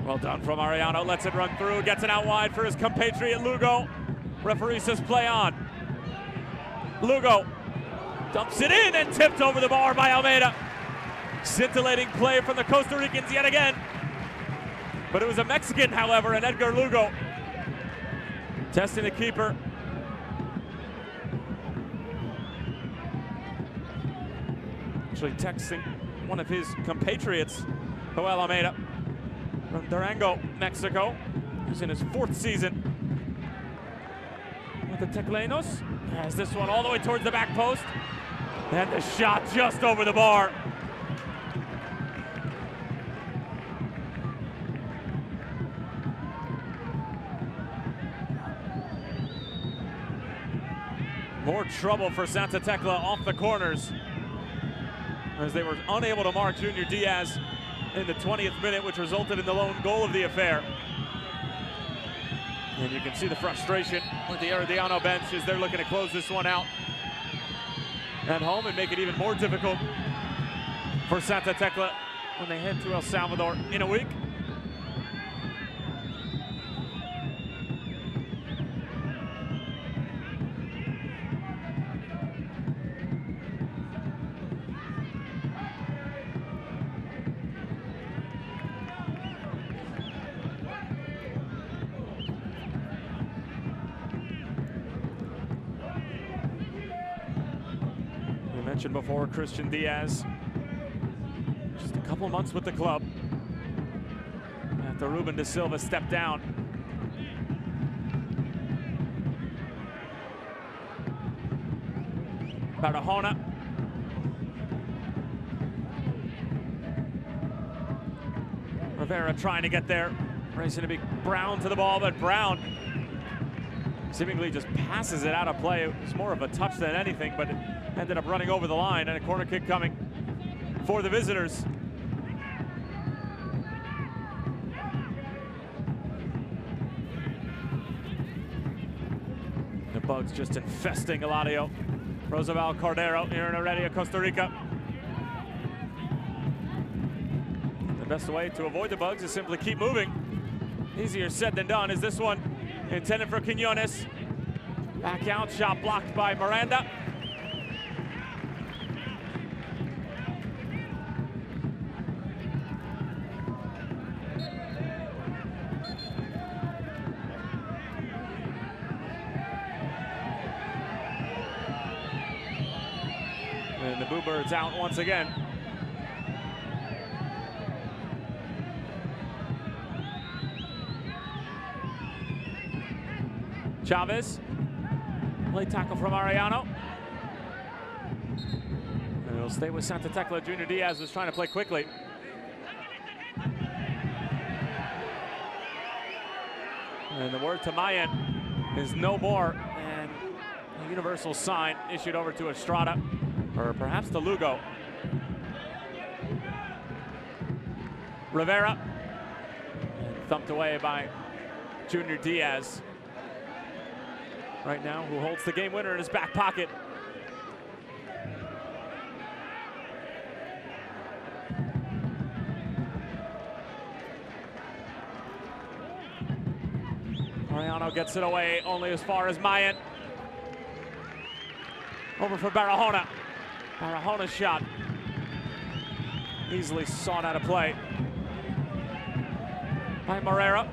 Well done from Herediano, lets it run through, gets it out wide for his compatriot Lugo. Referee says play on. Lugo dumps it in and tipped over the bar by Almeida. Scintillating play from the Costa Ricans yet again. But it was a Mexican, however, and Edgar Lugo testing the keeper. Actually texting one of his compatriots, Joel Almeida, from Durango, Mexico, who's in his 4th season with the Teclenos. Has this one all the way towards the back post. And the shot just over the bar. More trouble for Santa Tecla off the corners as they were unable to mark Junior Diaz in the 20th minute, which resulted in the lone goal of the affair. And you can see the frustration with the Herediano bench as they're looking to close this one out at home and make it even more difficult for Santa Tecla when they head to El Salvador in a week. Mentioned before, Christian Diaz, just a couple months with the club after Ruben da Silva stepped down. Barahona. Rivera trying to get there, racing to be Brown to the ball, but Brown seemingly just passes it out of play. It was more of a touch than anything, but it ended up running over the line, and a corner kick coming for the visitors. The bugs just infesting Eladio Rosabel Cordero here in Heredia, Costa Rica. The best way to avoid the bugs is simply keep moving. Easier said than done. Is this one intended for Quiñones? Back out, shot blocked by Miranda. And the Bluebirds out once again. Chavez, late tackle from Herediano. And it'll stay with Santa Tecla. Junior Diaz was trying to play quickly. And the word to Mayan is no more. And a universal sign issued over to Estrada, or perhaps to Lugo. Rivera, thumped away by Junior Diaz right now, who holds the game winner in his back pocket. Herediano gets it away only as far as Mayan. Over for Barahona. Barahona's shot easily sought out of play by Moreira.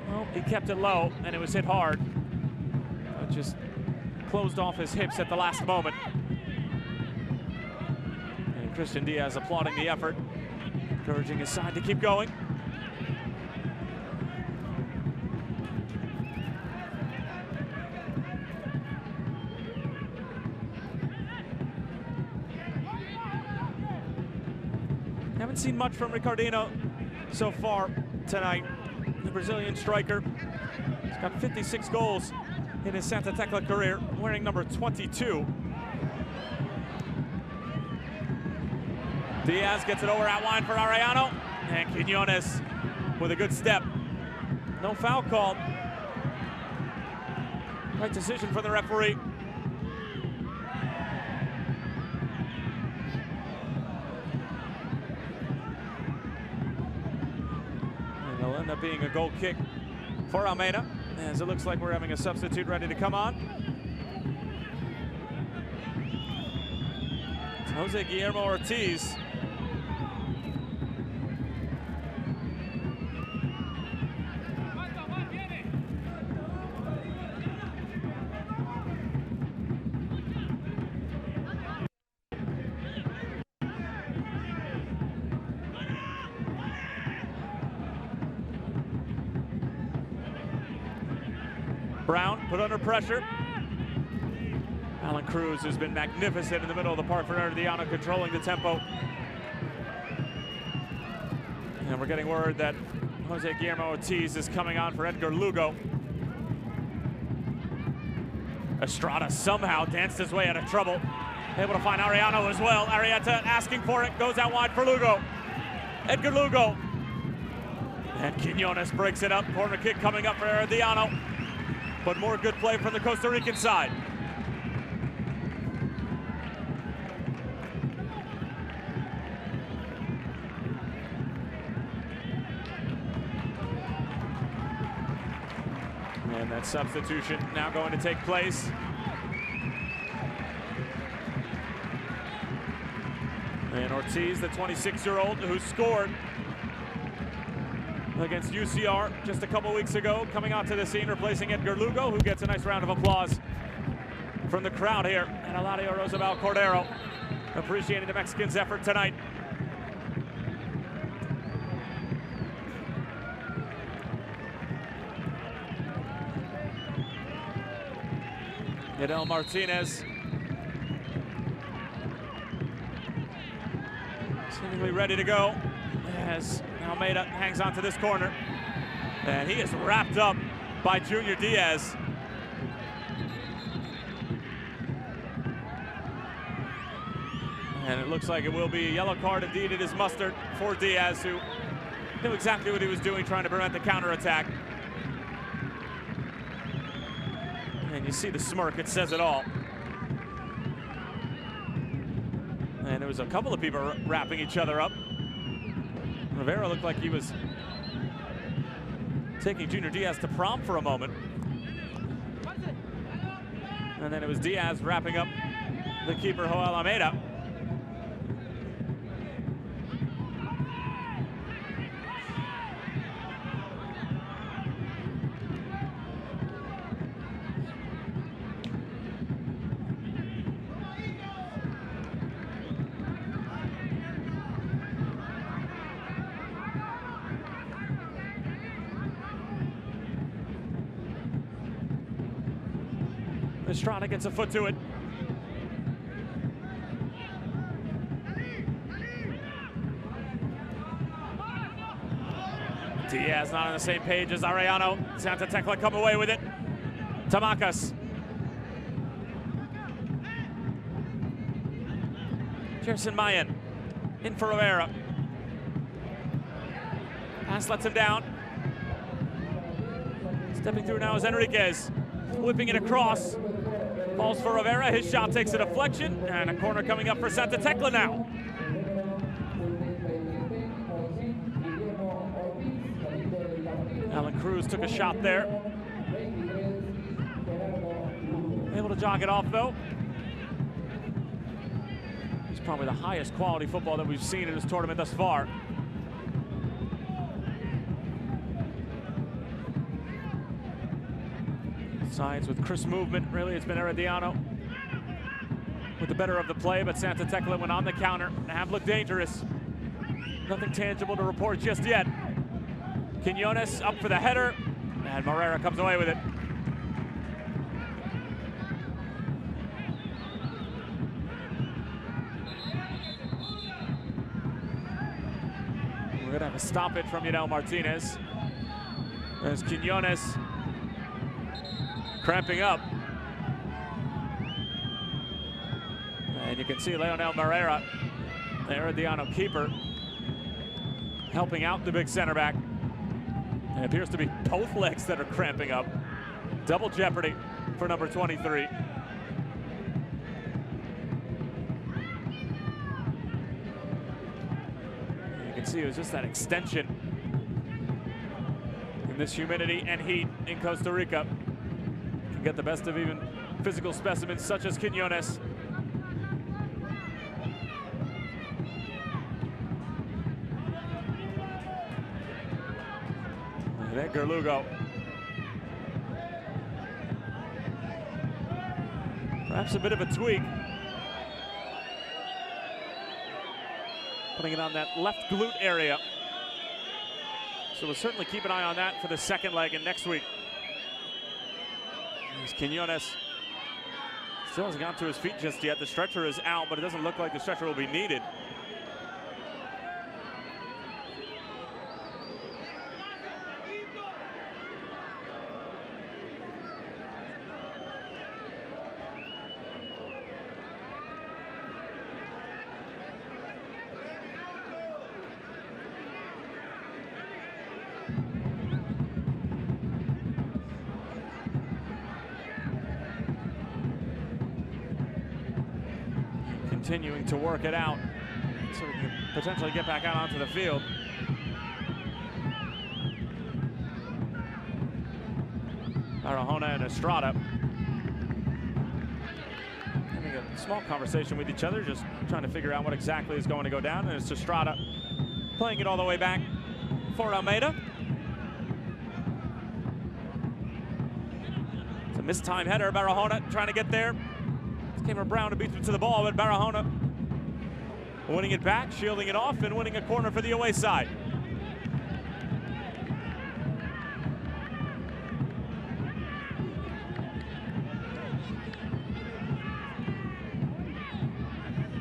Well, he kept it low and it was hit hard. It just closed off his hips at the last moment. And Christian Diaz applauding the effort, encouraging his side to keep going. Haven't seen much from Herediano so far tonight. The Brazilian striker has got 56 goals in his Santa Tecla career, wearing number 22. Diaz gets it over out wide for Herediano, and Quiñones with a good step. No foul called. Right decision for the referee. It'll end up being a goal kick for Almeida, as it looks like we're having a substitute ready to come on. It's Jose Guillermo Ortiz. Brown put under pressure. Alan Cruz has been magnificent in the middle of the park for Herediano, controlling the tempo. And we're getting word that Jose Guillermo Ortiz is coming on for Edgar Lugo. Estrada somehow danced his way out of trouble. Able to find Herediano as well. Arrieta asking for it, goes out wide for Lugo. Edgar Lugo. And Quiñones breaks it up. Corner kick coming up for Herediano. But more good play from the Costa Rican side. And that substitution now going to take place. And Ortiz, the 26-year-old who scored against UCR just a couple weeks ago, coming onto the scene, replacing Edgar Lugo, who gets a nice round of applause from the crowd here at Eladio Rosabal Cordero, appreciating the Mexicans' effort tonight. Yadel Martinez seemingly ready to go as Almeida hangs on to this corner, and he is wrapped up by Junior Diaz. And it looks like it will be a yellow card. Indeed, it is mustered for Diaz, who knew exactly what he was doing, trying to prevent the counterattack. And you see the smirk, it says it all. And there was a couple of people wrapping each other up. Rivera looked like he was taking Junior Diaz to prom for a moment. And then it was Diaz wrapping up the keeper, Joel Almeida. Estrada gets a foot to it. Diaz not on the same page as Herediano. Santa Tecla come away with it. Tamacas. Jerson Mayan. In for Rivera. Pass lets him down. Stepping through now is Enriquez. Whipping it across. Falls for Rivera. His shot takes a deflection. And a corner coming up for Santa Tecla now. Alan Cruz took a shot there. Able to jog it off though. It's probably the highest quality football that we've seen in this tournament thus far. Sides with crisp movement. Really, it's been Herediano with the better of the play, but Santa Tecla went on the counter and have looked dangerous. Nothing tangible to report just yet. Quinones up for the header, and Morera comes away with it. We're gonna have a stop it from Martinez. There's Quinones cramping up. And you can see Leonel Morera, the Herediano keeper, helping out the big center back. It appears to be both legs that are cramping up. Double jeopardy for number 23. You can see it was just that extension in this humidity and heat in Costa Rica. Can get the best of even physical specimens such as Quinones. Edgar Lugo. Perhaps a bit of a tweak. Putting it on that left glute area. So we'll certainly keep an eye on that for the second leg and next week. As Quinones still hasn't gotten to his feet just yet. The stretcher is out, but it doesn't look like the stretcher will be needed. Continuing to work it out so we can potentially get back out onto the field. Arajona and Estrada having a small conversation with each other, just trying to figure out what exactly is going to go down. And it's Estrada playing it all the way back for Almeida. It's a mistimed header. Barahona trying to get there. Came Brown to beat him to the ball, but Barahona winning it back, shielding it off, and winning a corner for the away side.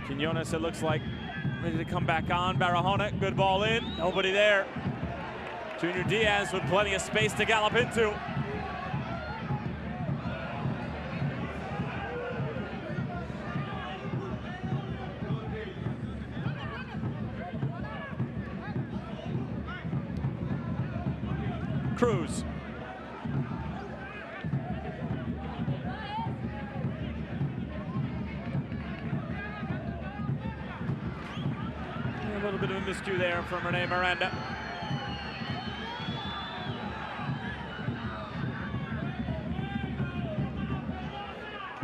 Quinones, it looks like, ready to come back on. Barahona, good ball in, nobody there. Junior Diaz with plenty of space to gallop into. Cruz. A little bit of a miscue there from Rene Miranda.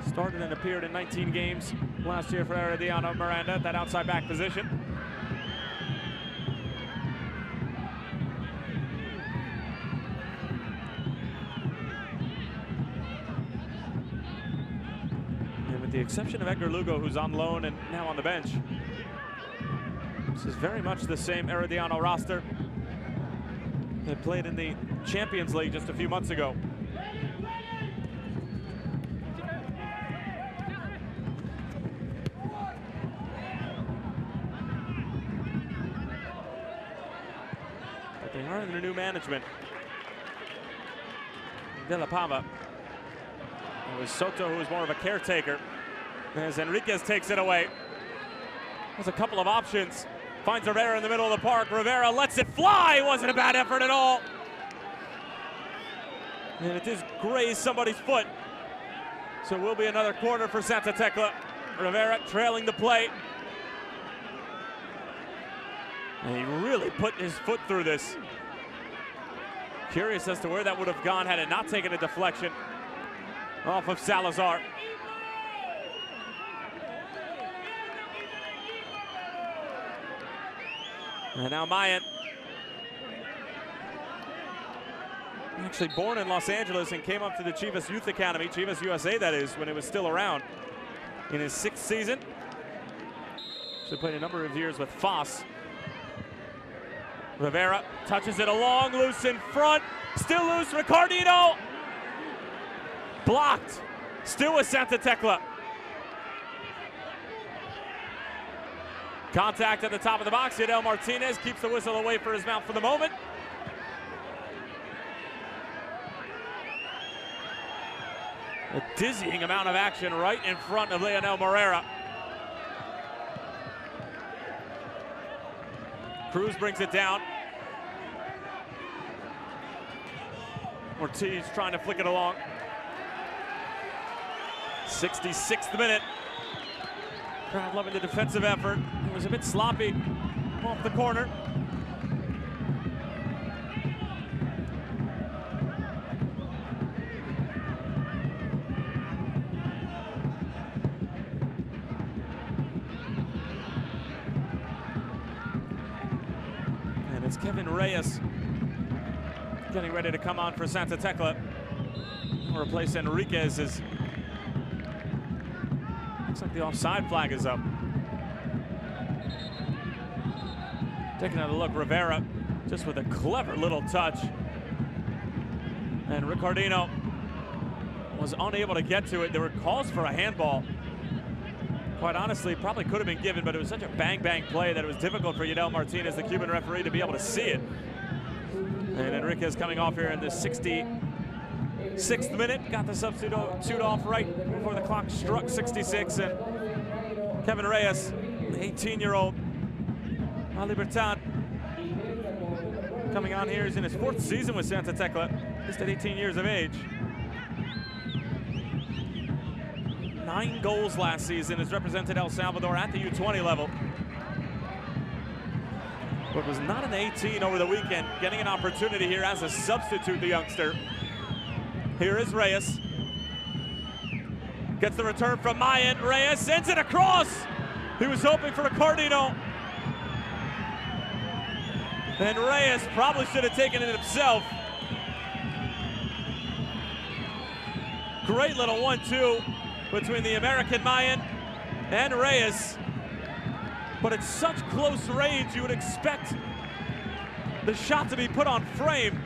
Started and appeared in 19 games last year for Herediano. Miranda at that outside back position. With the exception of Edgar Lugo, who's on loan and now on the bench, this is very much the same Herediano roster that played in the Champions League just a few months ago. But they are under new management. De La Palma. It was Soto who was more of a caretaker, as Enriquez takes it away. There's a couple of options. Finds Rivera in the middle of the park. Rivera lets it fly. Wasn't a bad effort at all. And it does graze somebody's foot. So it will be another corner for Santa Tecla. Rivera trailing the play. And he really put his foot through this. Curious as to where that would have gone had it not taken a deflection off of Salazar. And now Mayan. Actually born in Los Angeles and came up to the Chivas Youth Academy, Chivas USA that is, when it was still around, in his 6th season. Actually played a number of years with Foss. Rivera touches it along, loose in front, still loose, Ricardino. Blocked, still with Santa Tecla. Contact at the top of the box. Yadiel Martinez keeps the whistle away for his mouth for the moment. A dizzying amount of action right in front of Leonel Moreira. Cruz brings it down. Ortiz trying to flick it along. 66th minute. Crowd loving the defensive effort. It was a bit sloppy off the corner. And it's Kevin Reyes getting ready to come on for Santa Tecla. Replace Enriquez. Looks like the offside flag is up. Taking another look, Rivera just with a clever little touch. And Ricardino was unable to get to it. There were calls for a handball. Quite honestly, probably could have been given, but it was such a bang-bang play that it was difficult for Yadiel Martinez, the Cuban referee, to be able to see it. And Enriquez coming off here in the 66th minute, got the substitute off right before the clock struck 66, and Kevin Reyes, the 18-year-old La Libertad, coming on here. He's in his 4th season with Santa Tecla, just at 18 years of age. 9 goals last season, has represented El Salvador at the U20 level. But was not an 18 over the weekend, getting an opportunity here as a substitute, the youngster. Here is Reyes. Gets the return from Mayan. Reyes sends it across. He was hoping for Ricardino. And Reyes probably should have taken it himself. Great little 1-2 between the American Mayan and Reyes. But at such close range, you would expect the shot to be put on frame.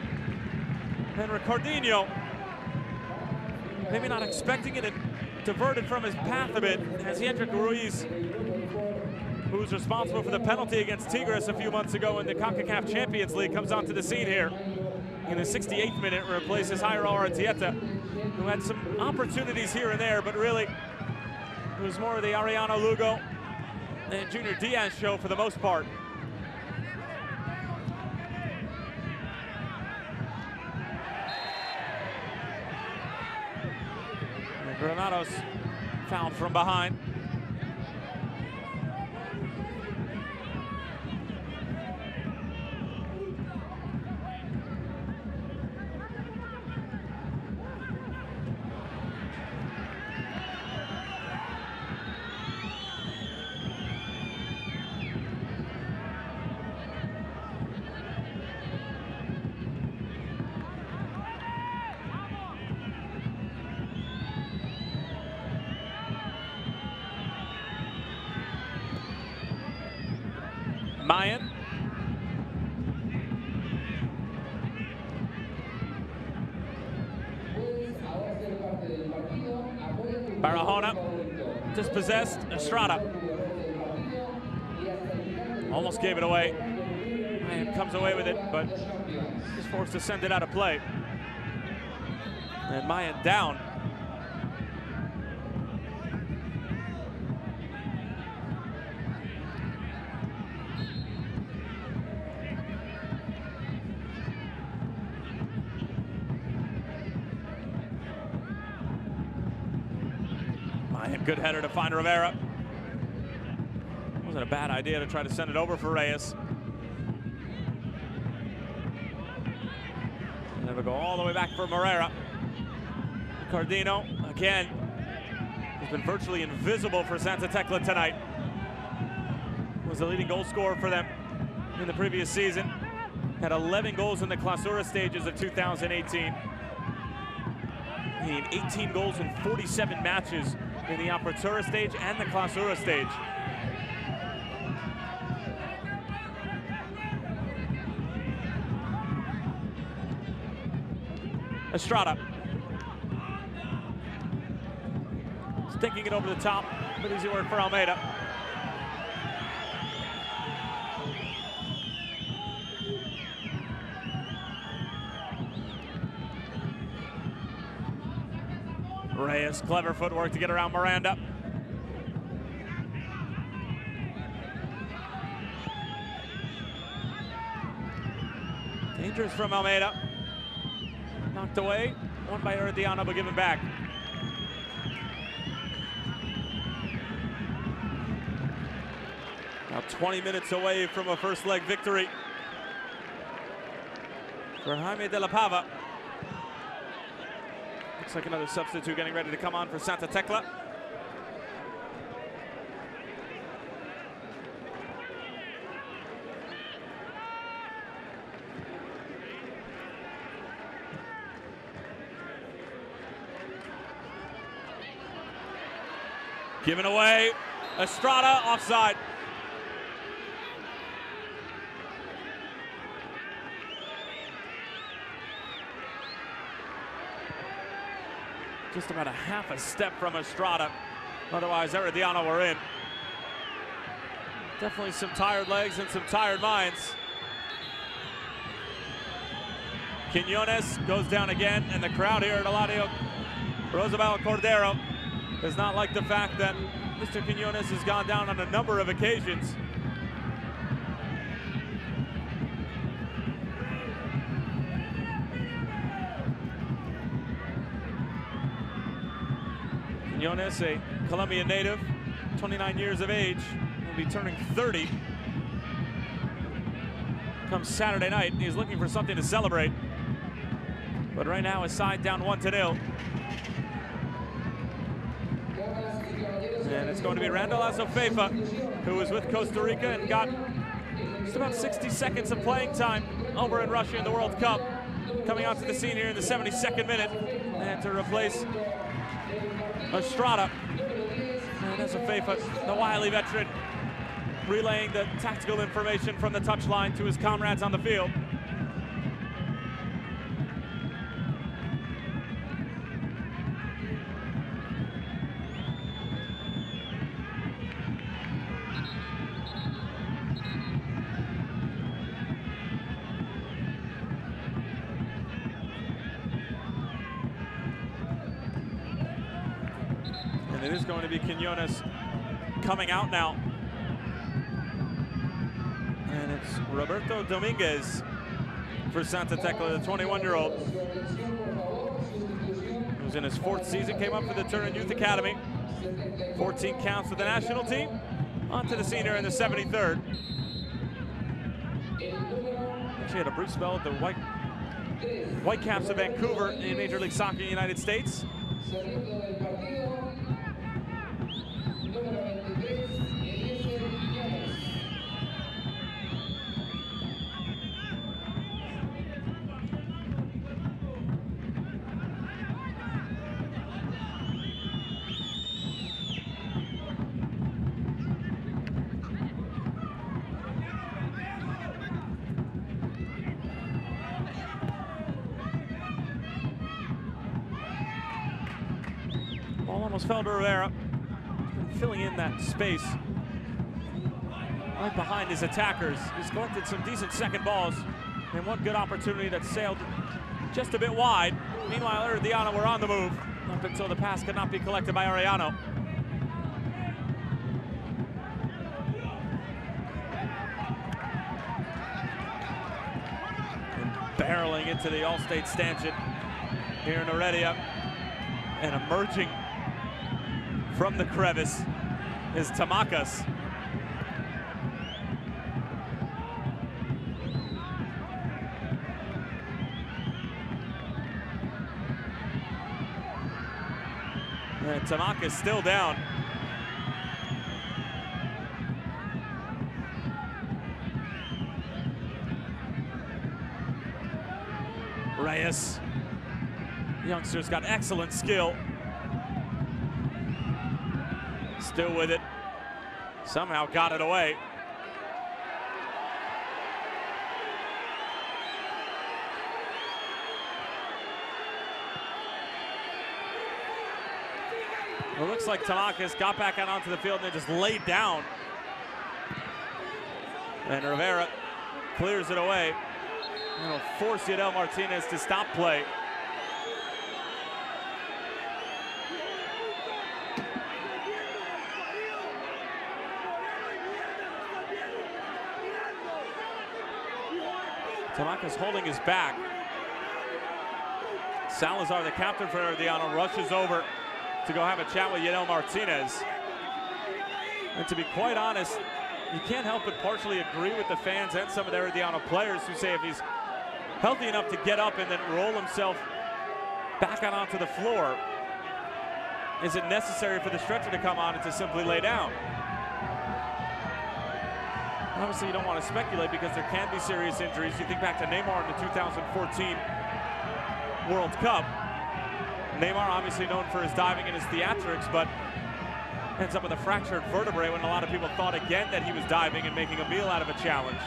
And Ricardino, maybe not expecting it, diverted from his path a bit as Hendrik Ruiz, who was responsible for the penalty against Tigres a few months ago in the Concacaf Champions League, comes onto the scene here in the 68th minute, replaces Jairo Artieta, who had some opportunities here and there, but really it was more of the Herediano Lugo and Junior Diaz show for the most part. And Granados fouled from behind. Mayan. Barahona dispossessed. Estrada almost gave it away. Mayan comes away with it, but is forced to send it out of play. And Mayan down. Mayan, good header to find Rivera. Wasn't a bad idea to try to send it over for Reyes. And it'll go all the way back for Moreira. Cardino, again, has been virtually invisible for Santa Tecla tonight. Was the leading goal scorer for them in the previous season. Had 11 goals in the Clausura stages of 2018. He had 18 goals in 47 matches in the Apertura stage and the Clausura stage. Estrada. Sticking it over the top, but easy work for Almeida. Reyes, clever footwork to get around Miranda. Dangerous from Almeida. Knocked away, won by Herediano, but given back. Now 20 minutes away from a first leg victory for Jaime de la Pava. Looks like another substitute getting ready to come on for Santa Tecla. Given away, Estrada offside. Just about a half a step from Estrada. Otherwise, Herediano were in. Definitely some tired legs and some tired minds. Quiñones goes down again, and the crowd here at Eladio Rosabal Cordero does not like the fact that Mr. Quiñones has gone down on a number of occasions. Quiñones, a Colombian native, 29 years of age, will be turning 30 come Saturday night. He's looking for something to celebrate. But right now his side down 1-0. And it's going to be Randall Azofeifa, who was with Costa Rica and got just about 60 seconds of playing time over in Russia in the World Cup. Coming onto the scene here in the 72nd minute, and to replace Estrada. And Azofeifa, the wily veteran, relaying the tactical information from the touchline to his comrades on the field. And it is going to be Quiñones coming out now. And it's Roberto Dominguez for Santa Tecla, the 21-year-old. Who's in his 4th season, came up for the Turin Youth Academy. 14 counts with the national team. Onto the scene here in the 73rd. Actually had a brief spell at the Whitecaps of Vancouver in Major League Soccer in the United States. Ball almost fell to Rivera. Filling in that space right behind his attackers. He's collected some decent second balls and one good opportunity that sailed just a bit wide. Meanwhile, Herediano were on the move up until the pass could not be collected by Arellano. And barreling into the All-State stanchion here in Heredia, and emerging from the crevice is Tamakas. And Tamakas still down. Reyes. Youngster's got excellent skill. Still with it. Somehow got it away. It looks like Tamakas got back out onto the field and then just laid down. And Rivera clears it away. It'll force Yadel Martinez to stop play. Tamakas holding his back. Salazar, the captain for Herediano, rushes over to go have a chat with Yadel Martinez. And to be quite honest, you can't help but partially agree with the fans and some of the Herediano players who say if he's healthy enough to get up and then roll himself back out onto the floor, is it necessary for the stretcher to come on and to simply lay down? Obviously, you don't want to speculate because there can be serious injuries. You think back to Neymar in the 2014 World Cup. Neymar obviously known for his diving and his theatrics, but ends up with a fractured vertebrae when a lot of people thought again that he was diving and making a meal out of a challenge.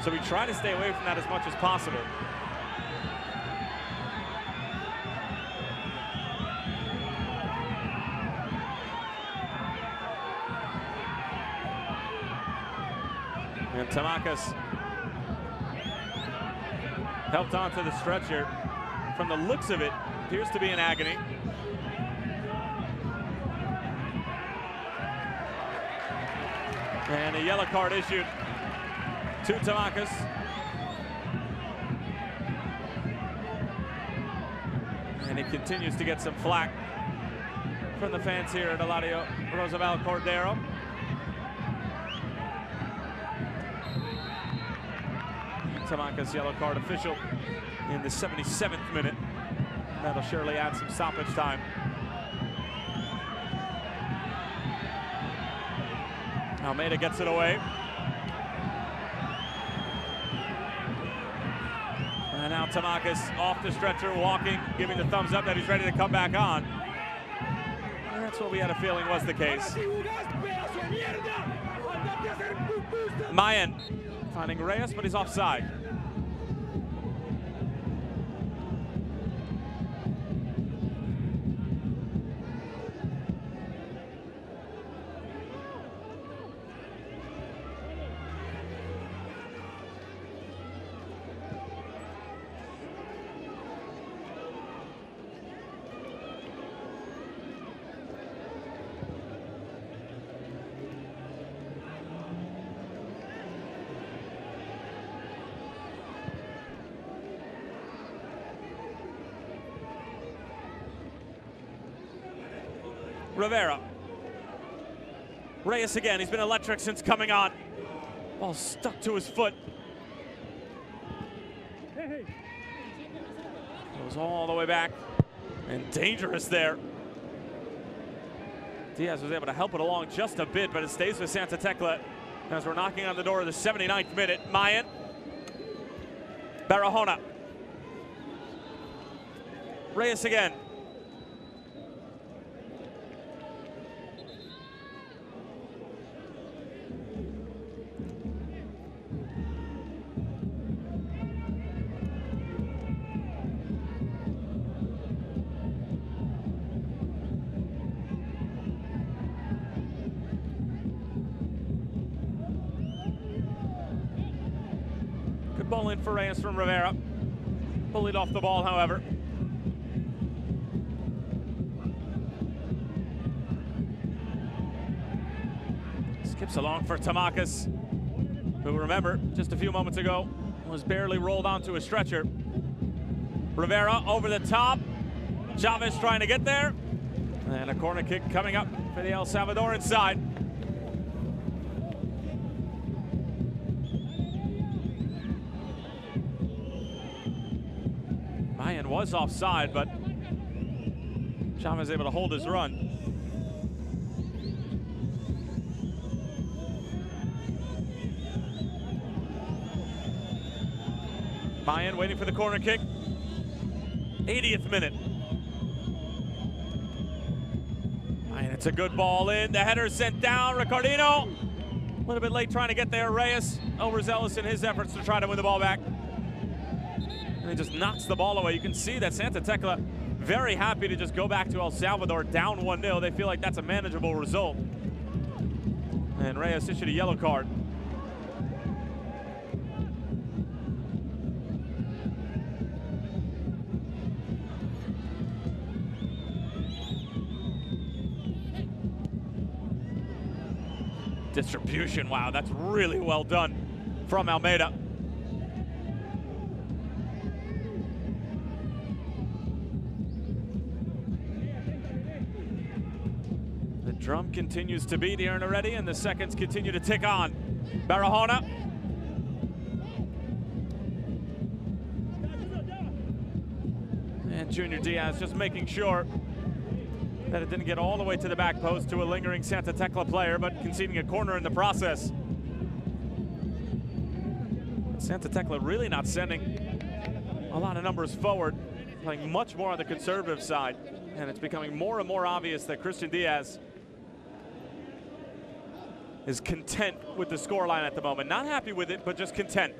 So we try to stay away from that as much as possible. And Tamakas helped onto the stretcher. From the looks of it, appears to be in agony. And a yellow card issued to Tamakas. And he continues to get some flack from the fans here at Eladio Roosevelt Cordero. Tamakas yellow card official in the 77th minute. That'll surely add some stoppage time. Almeida gets it away. And now Tamakas off the stretcher, walking, giving the thumbs up that he's ready to come back on. And that's what we had a feeling was the case. Mayen finding Reyes, but he's offside. Rivera. Reyes again, he's been electric since coming on. Ball stuck to his foot. Goes all the way back and dangerous there. Diaz was able to help it along just a bit, but it stays with Santa Tecla as we're knocking on the door of the 79th minute. Mayen. Barahona. Reyes again. Ball in for Reyes from Rivera. Bullied off the ball, however. Skips along for Tamakas, who, remember, just a few moments ago was barely rolled onto a stretcher. Rivera over the top. Chavez trying to get there. And a corner kick coming up for the El Salvadoran side. Mayan was offside, but Chavez able to hold his run. Mayan waiting for the corner kick. 80th minute. Mayan, it's a good ball in. The header sent down. Ricardino, a little bit late trying to get there. Reyes overzealous in his efforts to try to win the ball back. And he just knocks the ball away. You can see that Santa Tecla very happy to just go back to El Salvador down 1-0. They feel like that's a manageable result. And Reyes issued a yellow card. Distribution, wow, that's really well done from Almeida. The drum continues to beat here in Herediano, and the seconds continue to tick on. Barahona. And Junior Diaz just making sure that it didn't get all the way to the back post to a lingering Santa Tecla player, but conceding a corner in the process. Santa Tecla really not sending a lot of numbers forward, playing much more on the conservative side. And it's becoming more and more obvious that Christian Diaz is content with the scoreline at the moment. Not happy with it, but just content.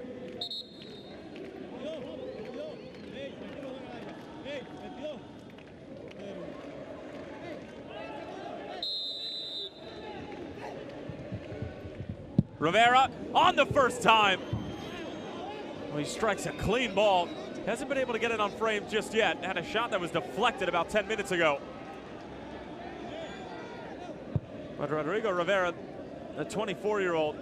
Rivera on the first time. Well, he strikes a clean ball. Hasn't been able to get it on frame just yet. Had a shot that was deflected about 10 minutes ago. But Rodrigo Rivera, the 24-year-old,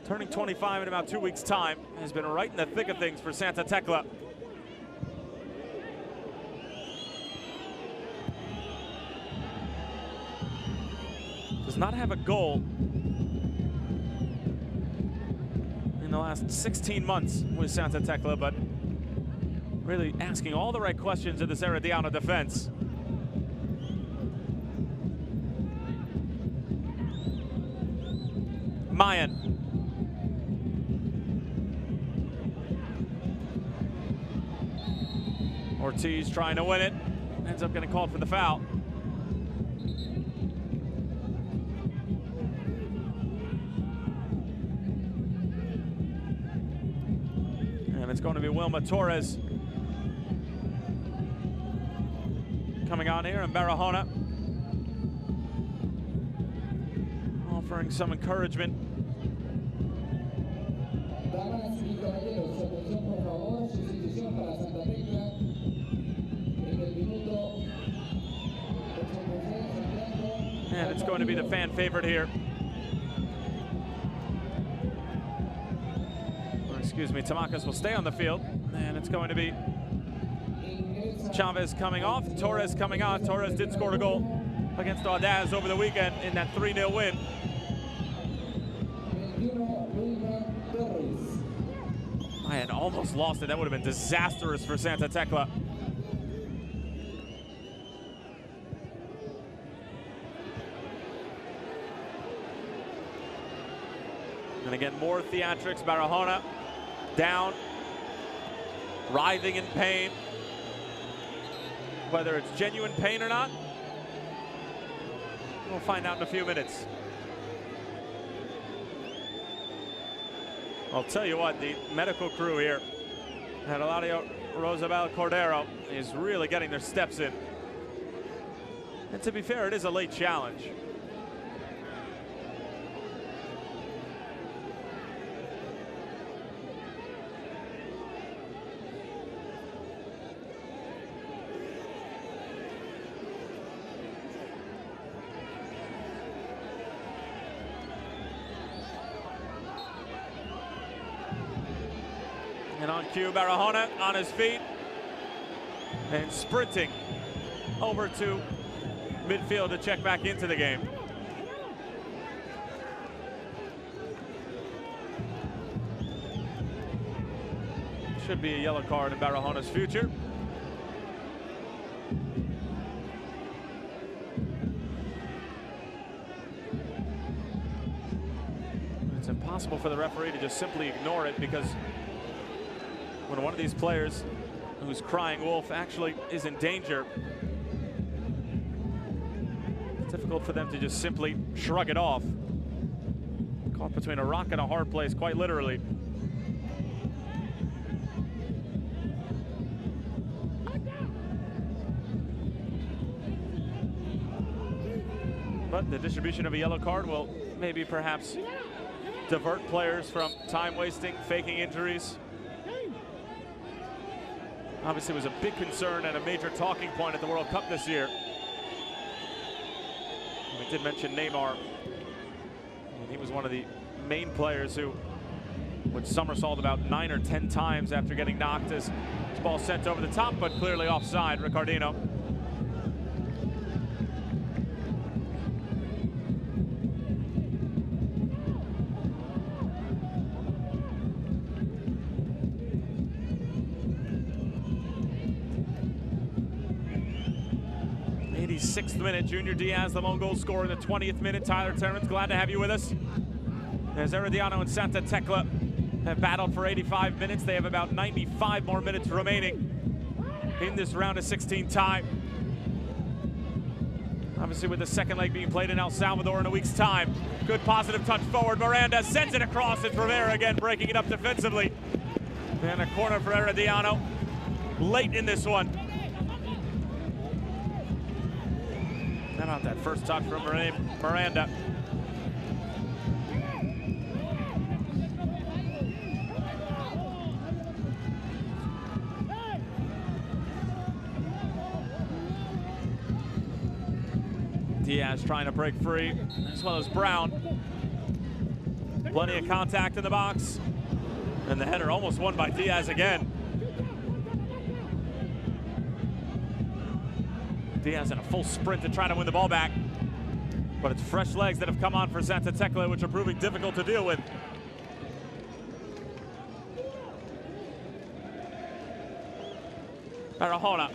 turning 25 in about 2 weeks' time, has been right in the thick of things for Santa Tecla. Does not have a goal in the last 16 months with Santa Tecla, but really asking all the right questions of this Herediano defense. Mayan. Ortiz trying to win it, ends up getting called for the foul. And it's going to be Wilma Torres coming on here, and Barahona offering some encouragement. Damas y caballeros, su atención por favor, sustitución para Santa Tecla en el minuto 86. And it's going to be the fan favorite here. Or excuse me, Tamacas will stay on the field, and it's going to be Chavez coming off, Torres coming on. Torres did score a goal against Audaz over the weekend in that 3-0 win. I had almost lost it. That would have been disastrous for Santa Tecla. And again, more theatrics. Barahona down, writhing in pain. Whether it's genuine pain or not, we'll find out in a few minutes. I'll tell you what, the medical crew here at Eladio Rosabel Cordero is really getting their steps in. And to be fair, it is a late challenge. And on cue, Barahona on his feet and sprinting over to midfield to check back into the game. Should be a yellow card in Barajona's future. It's impossible for the referee to just simply ignore it, because when one of these players who's crying wolf actually is in danger, it's difficult for them to just simply shrug it off. Caught between a rock and a hard place, quite literally. But the distribution of a yellow card will maybe perhaps divert players from time wasting, faking injuries. Obviously, it was a big concern and a major talking point at the World Cup this year. We did mention Neymar. And he was one of the main players who would somersault about 9 or 10 times after getting knocked as his ball sent over the top, but clearly offside. Ricardino. Sixth minute, Junior Diaz, the lone goal scorer in the 20th minute. Tyler Terrence, glad to have you with us. As Herediano and Santa Tecla have battled for 85 minutes, they have about 95 more minutes remaining in this round of 16 tie. Obviously, with the second leg being played in El Salvador in a week's time. Good positive touch forward. Miranda sends it across. It's Rivera again breaking it up defensively. And a corner for Herediano late in this one. How about that first touch from Miranda? Diaz trying to break free, as well as Brown. Plenty of contact in the box. And the header almost won by Diaz again. Diaz in a full sprint to try to win the ball back. But it's fresh legs that have come on for Santa Tecla, which are proving difficult to deal with. Barahona.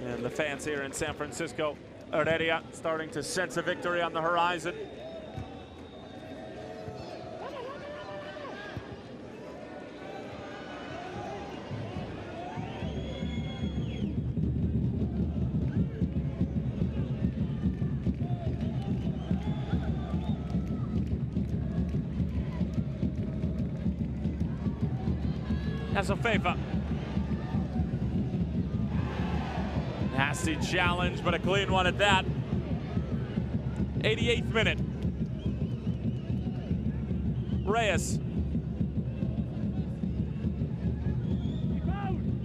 And the fans here in San Francisco, Heredia starting to sense a victory on the horizon. That's a favor. Nasty challenge, but a clean one at that. 88th minute. Reyes.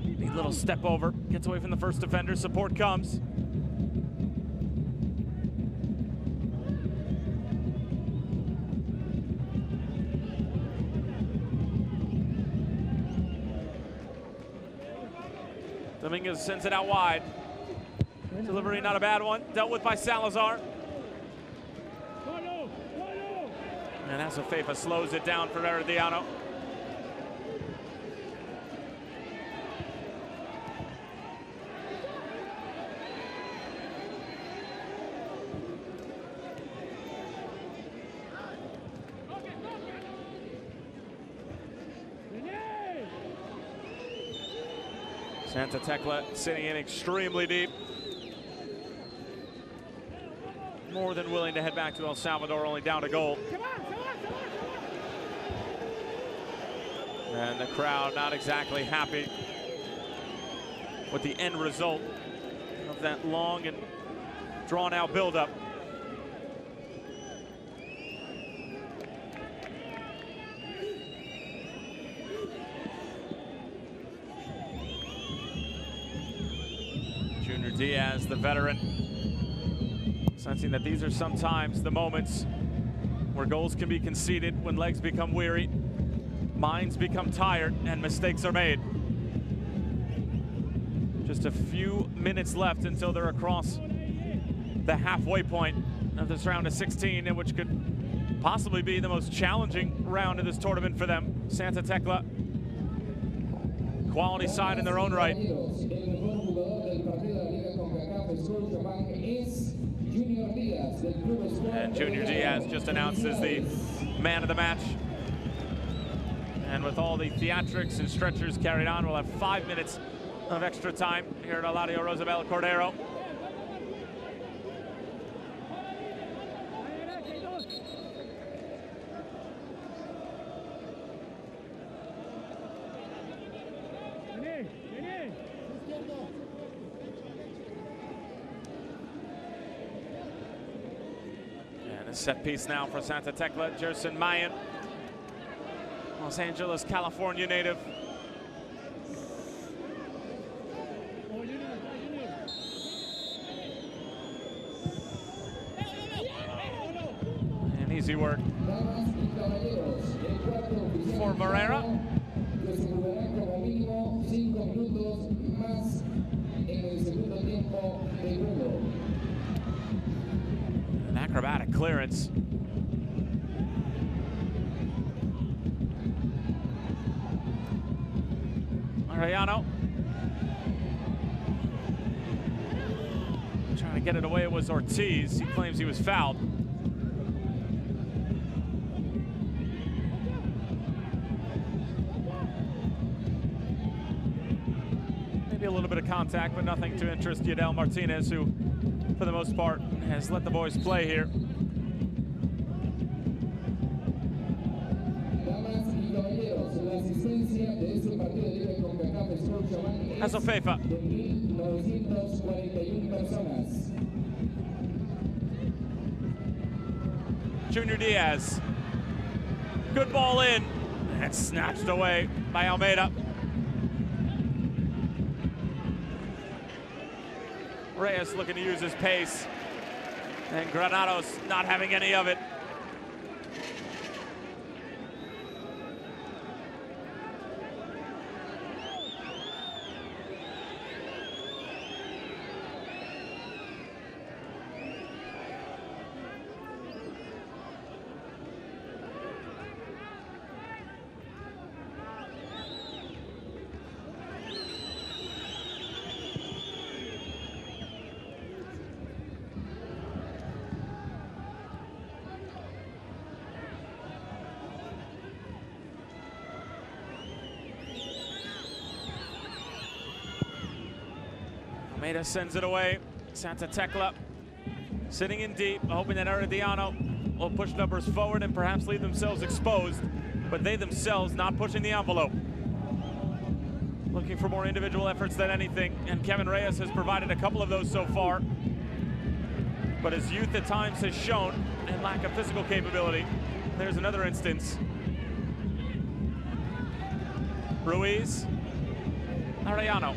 Neat little step over. Gets away from the first defender. Support comes. Dominguez sends it out wide. Delivery not a bad one. Dealt with by Salazar. And Azafeifa slows it down for Herediano. Santa Tecla sitting in extremely deep. More than willing to head back to El Salvador, only down a goal. And the crowd not exactly happy with the end result of that long and drawn-out buildup. Junior Diaz, the veteran, sensing that these are sometimes the moments where goals can be conceded, when legs become weary, minds become tired, and mistakes are made. Just a few minutes left until they're across the halfway point of this round of 16, in which could possibly be the most challenging round of this tournament for them. Santa Tecla, quality side in their own right. And Junior Diaz just announced as the man of the match. And with all the theatrics and stretchers carried on, we'll have 5 minutes of extra time here at Eladio Rosabel Cordero. And a set piece now for Santa Tecla. Gerson Mayen, Los Angeles, California native. And easy work for Barrera. An acrobatic clearance. Herediano trying to get it away. It was Ortiz. He claims he was fouled. Maybe a little bit of contact, but nothing to interest Yadel Martinez, who, for the most part, has let the boys play here. As a FIFA. Junior Diaz. Good ball in. And snatched away by Almeida. Reyes looking to use his pace. And Granados not having any of it. Almeida sends it away. Santa Tecla sitting in deep, hoping that Herediano will push numbers forward and perhaps leave themselves exposed, but they themselves not pushing the envelope. Looking for more individual efforts than anything, and Kevin Reyes has provided a couple of those so far. But his youth at times has shown, and lack of physical capability. There's another instance. Ruiz, Herediano.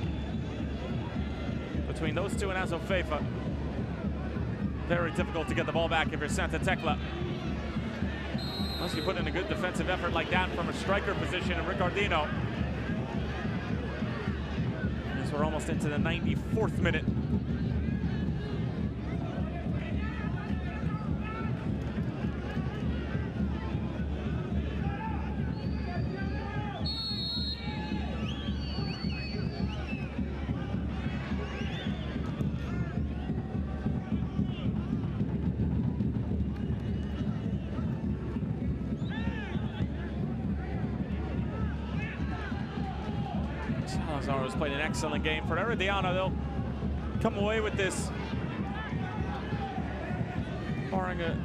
Between those two and Azofeifa, very difficult to get the ball back if you're Santa Tecla. Unless you put in a good defensive effort like that from a striker position in Ricardino. As we're almost into the 94th minute. Salazar played an excellent game for Herediano. They'll come away with this, barring a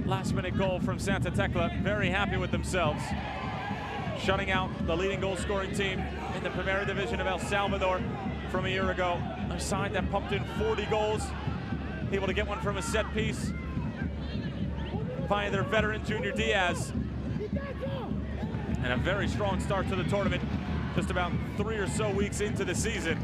last-minute goal from Santa Tecla. Very happy with themselves, shutting out the leading goal-scoring team in the Primera Division of El Salvador from a year ago. A side that pumped in 40 goals, able to get one from a set piece by their veteran Junior Diaz. And a very strong start to the tournament, just about 3 or so weeks into the season.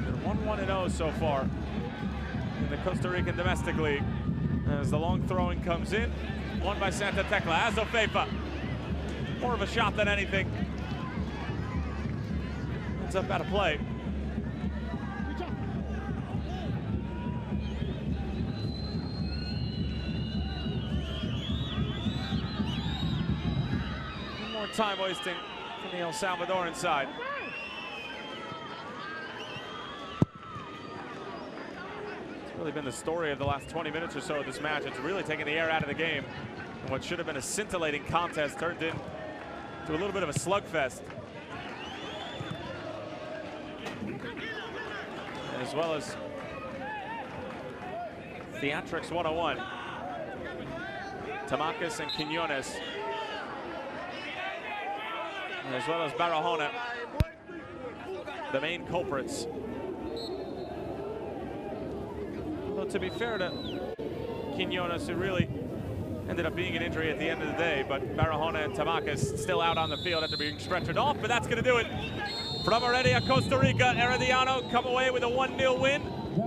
They're 1-1-0 so far in the Costa Rican Domestic League. As the long throwing comes in, won by Santa Tecla. Azofeifa, more of a shot than anything. Ends up out of play. More time wasting from the El Salvadoran side. Really been the story of the last 20 minutes or so of this match. It's really taken the air out of the game. And what should have been a scintillating contest turned into a little bit of a slugfest. As well as Theatrics 101. Tamacas and Quiñones. As well as Barahona, the main culprits. Although to be fair to Quiñones, who really ended up being an injury at the end of the day, but Barahona and Tamacas still out on the field after being stretchered off, but that's gonna do it. From Heredia, Costa Rica, Herediano come away with a 1-0 win,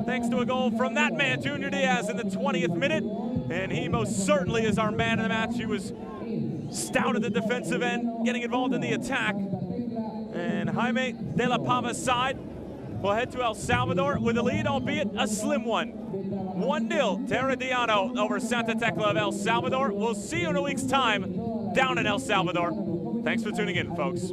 thanks to a goal from that man, Junior Diaz, in the 20th minute. And he most certainly is our man of the match. He was stout at the defensive end, getting involved in the attack. And Jaime de la Pava's side will head to El Salvador with a lead, albeit a slim one. 1-0 to Herediano over Santa Tecla of El Salvador. We'll see you in a week's time down in El Salvador. Thanks for tuning in, folks.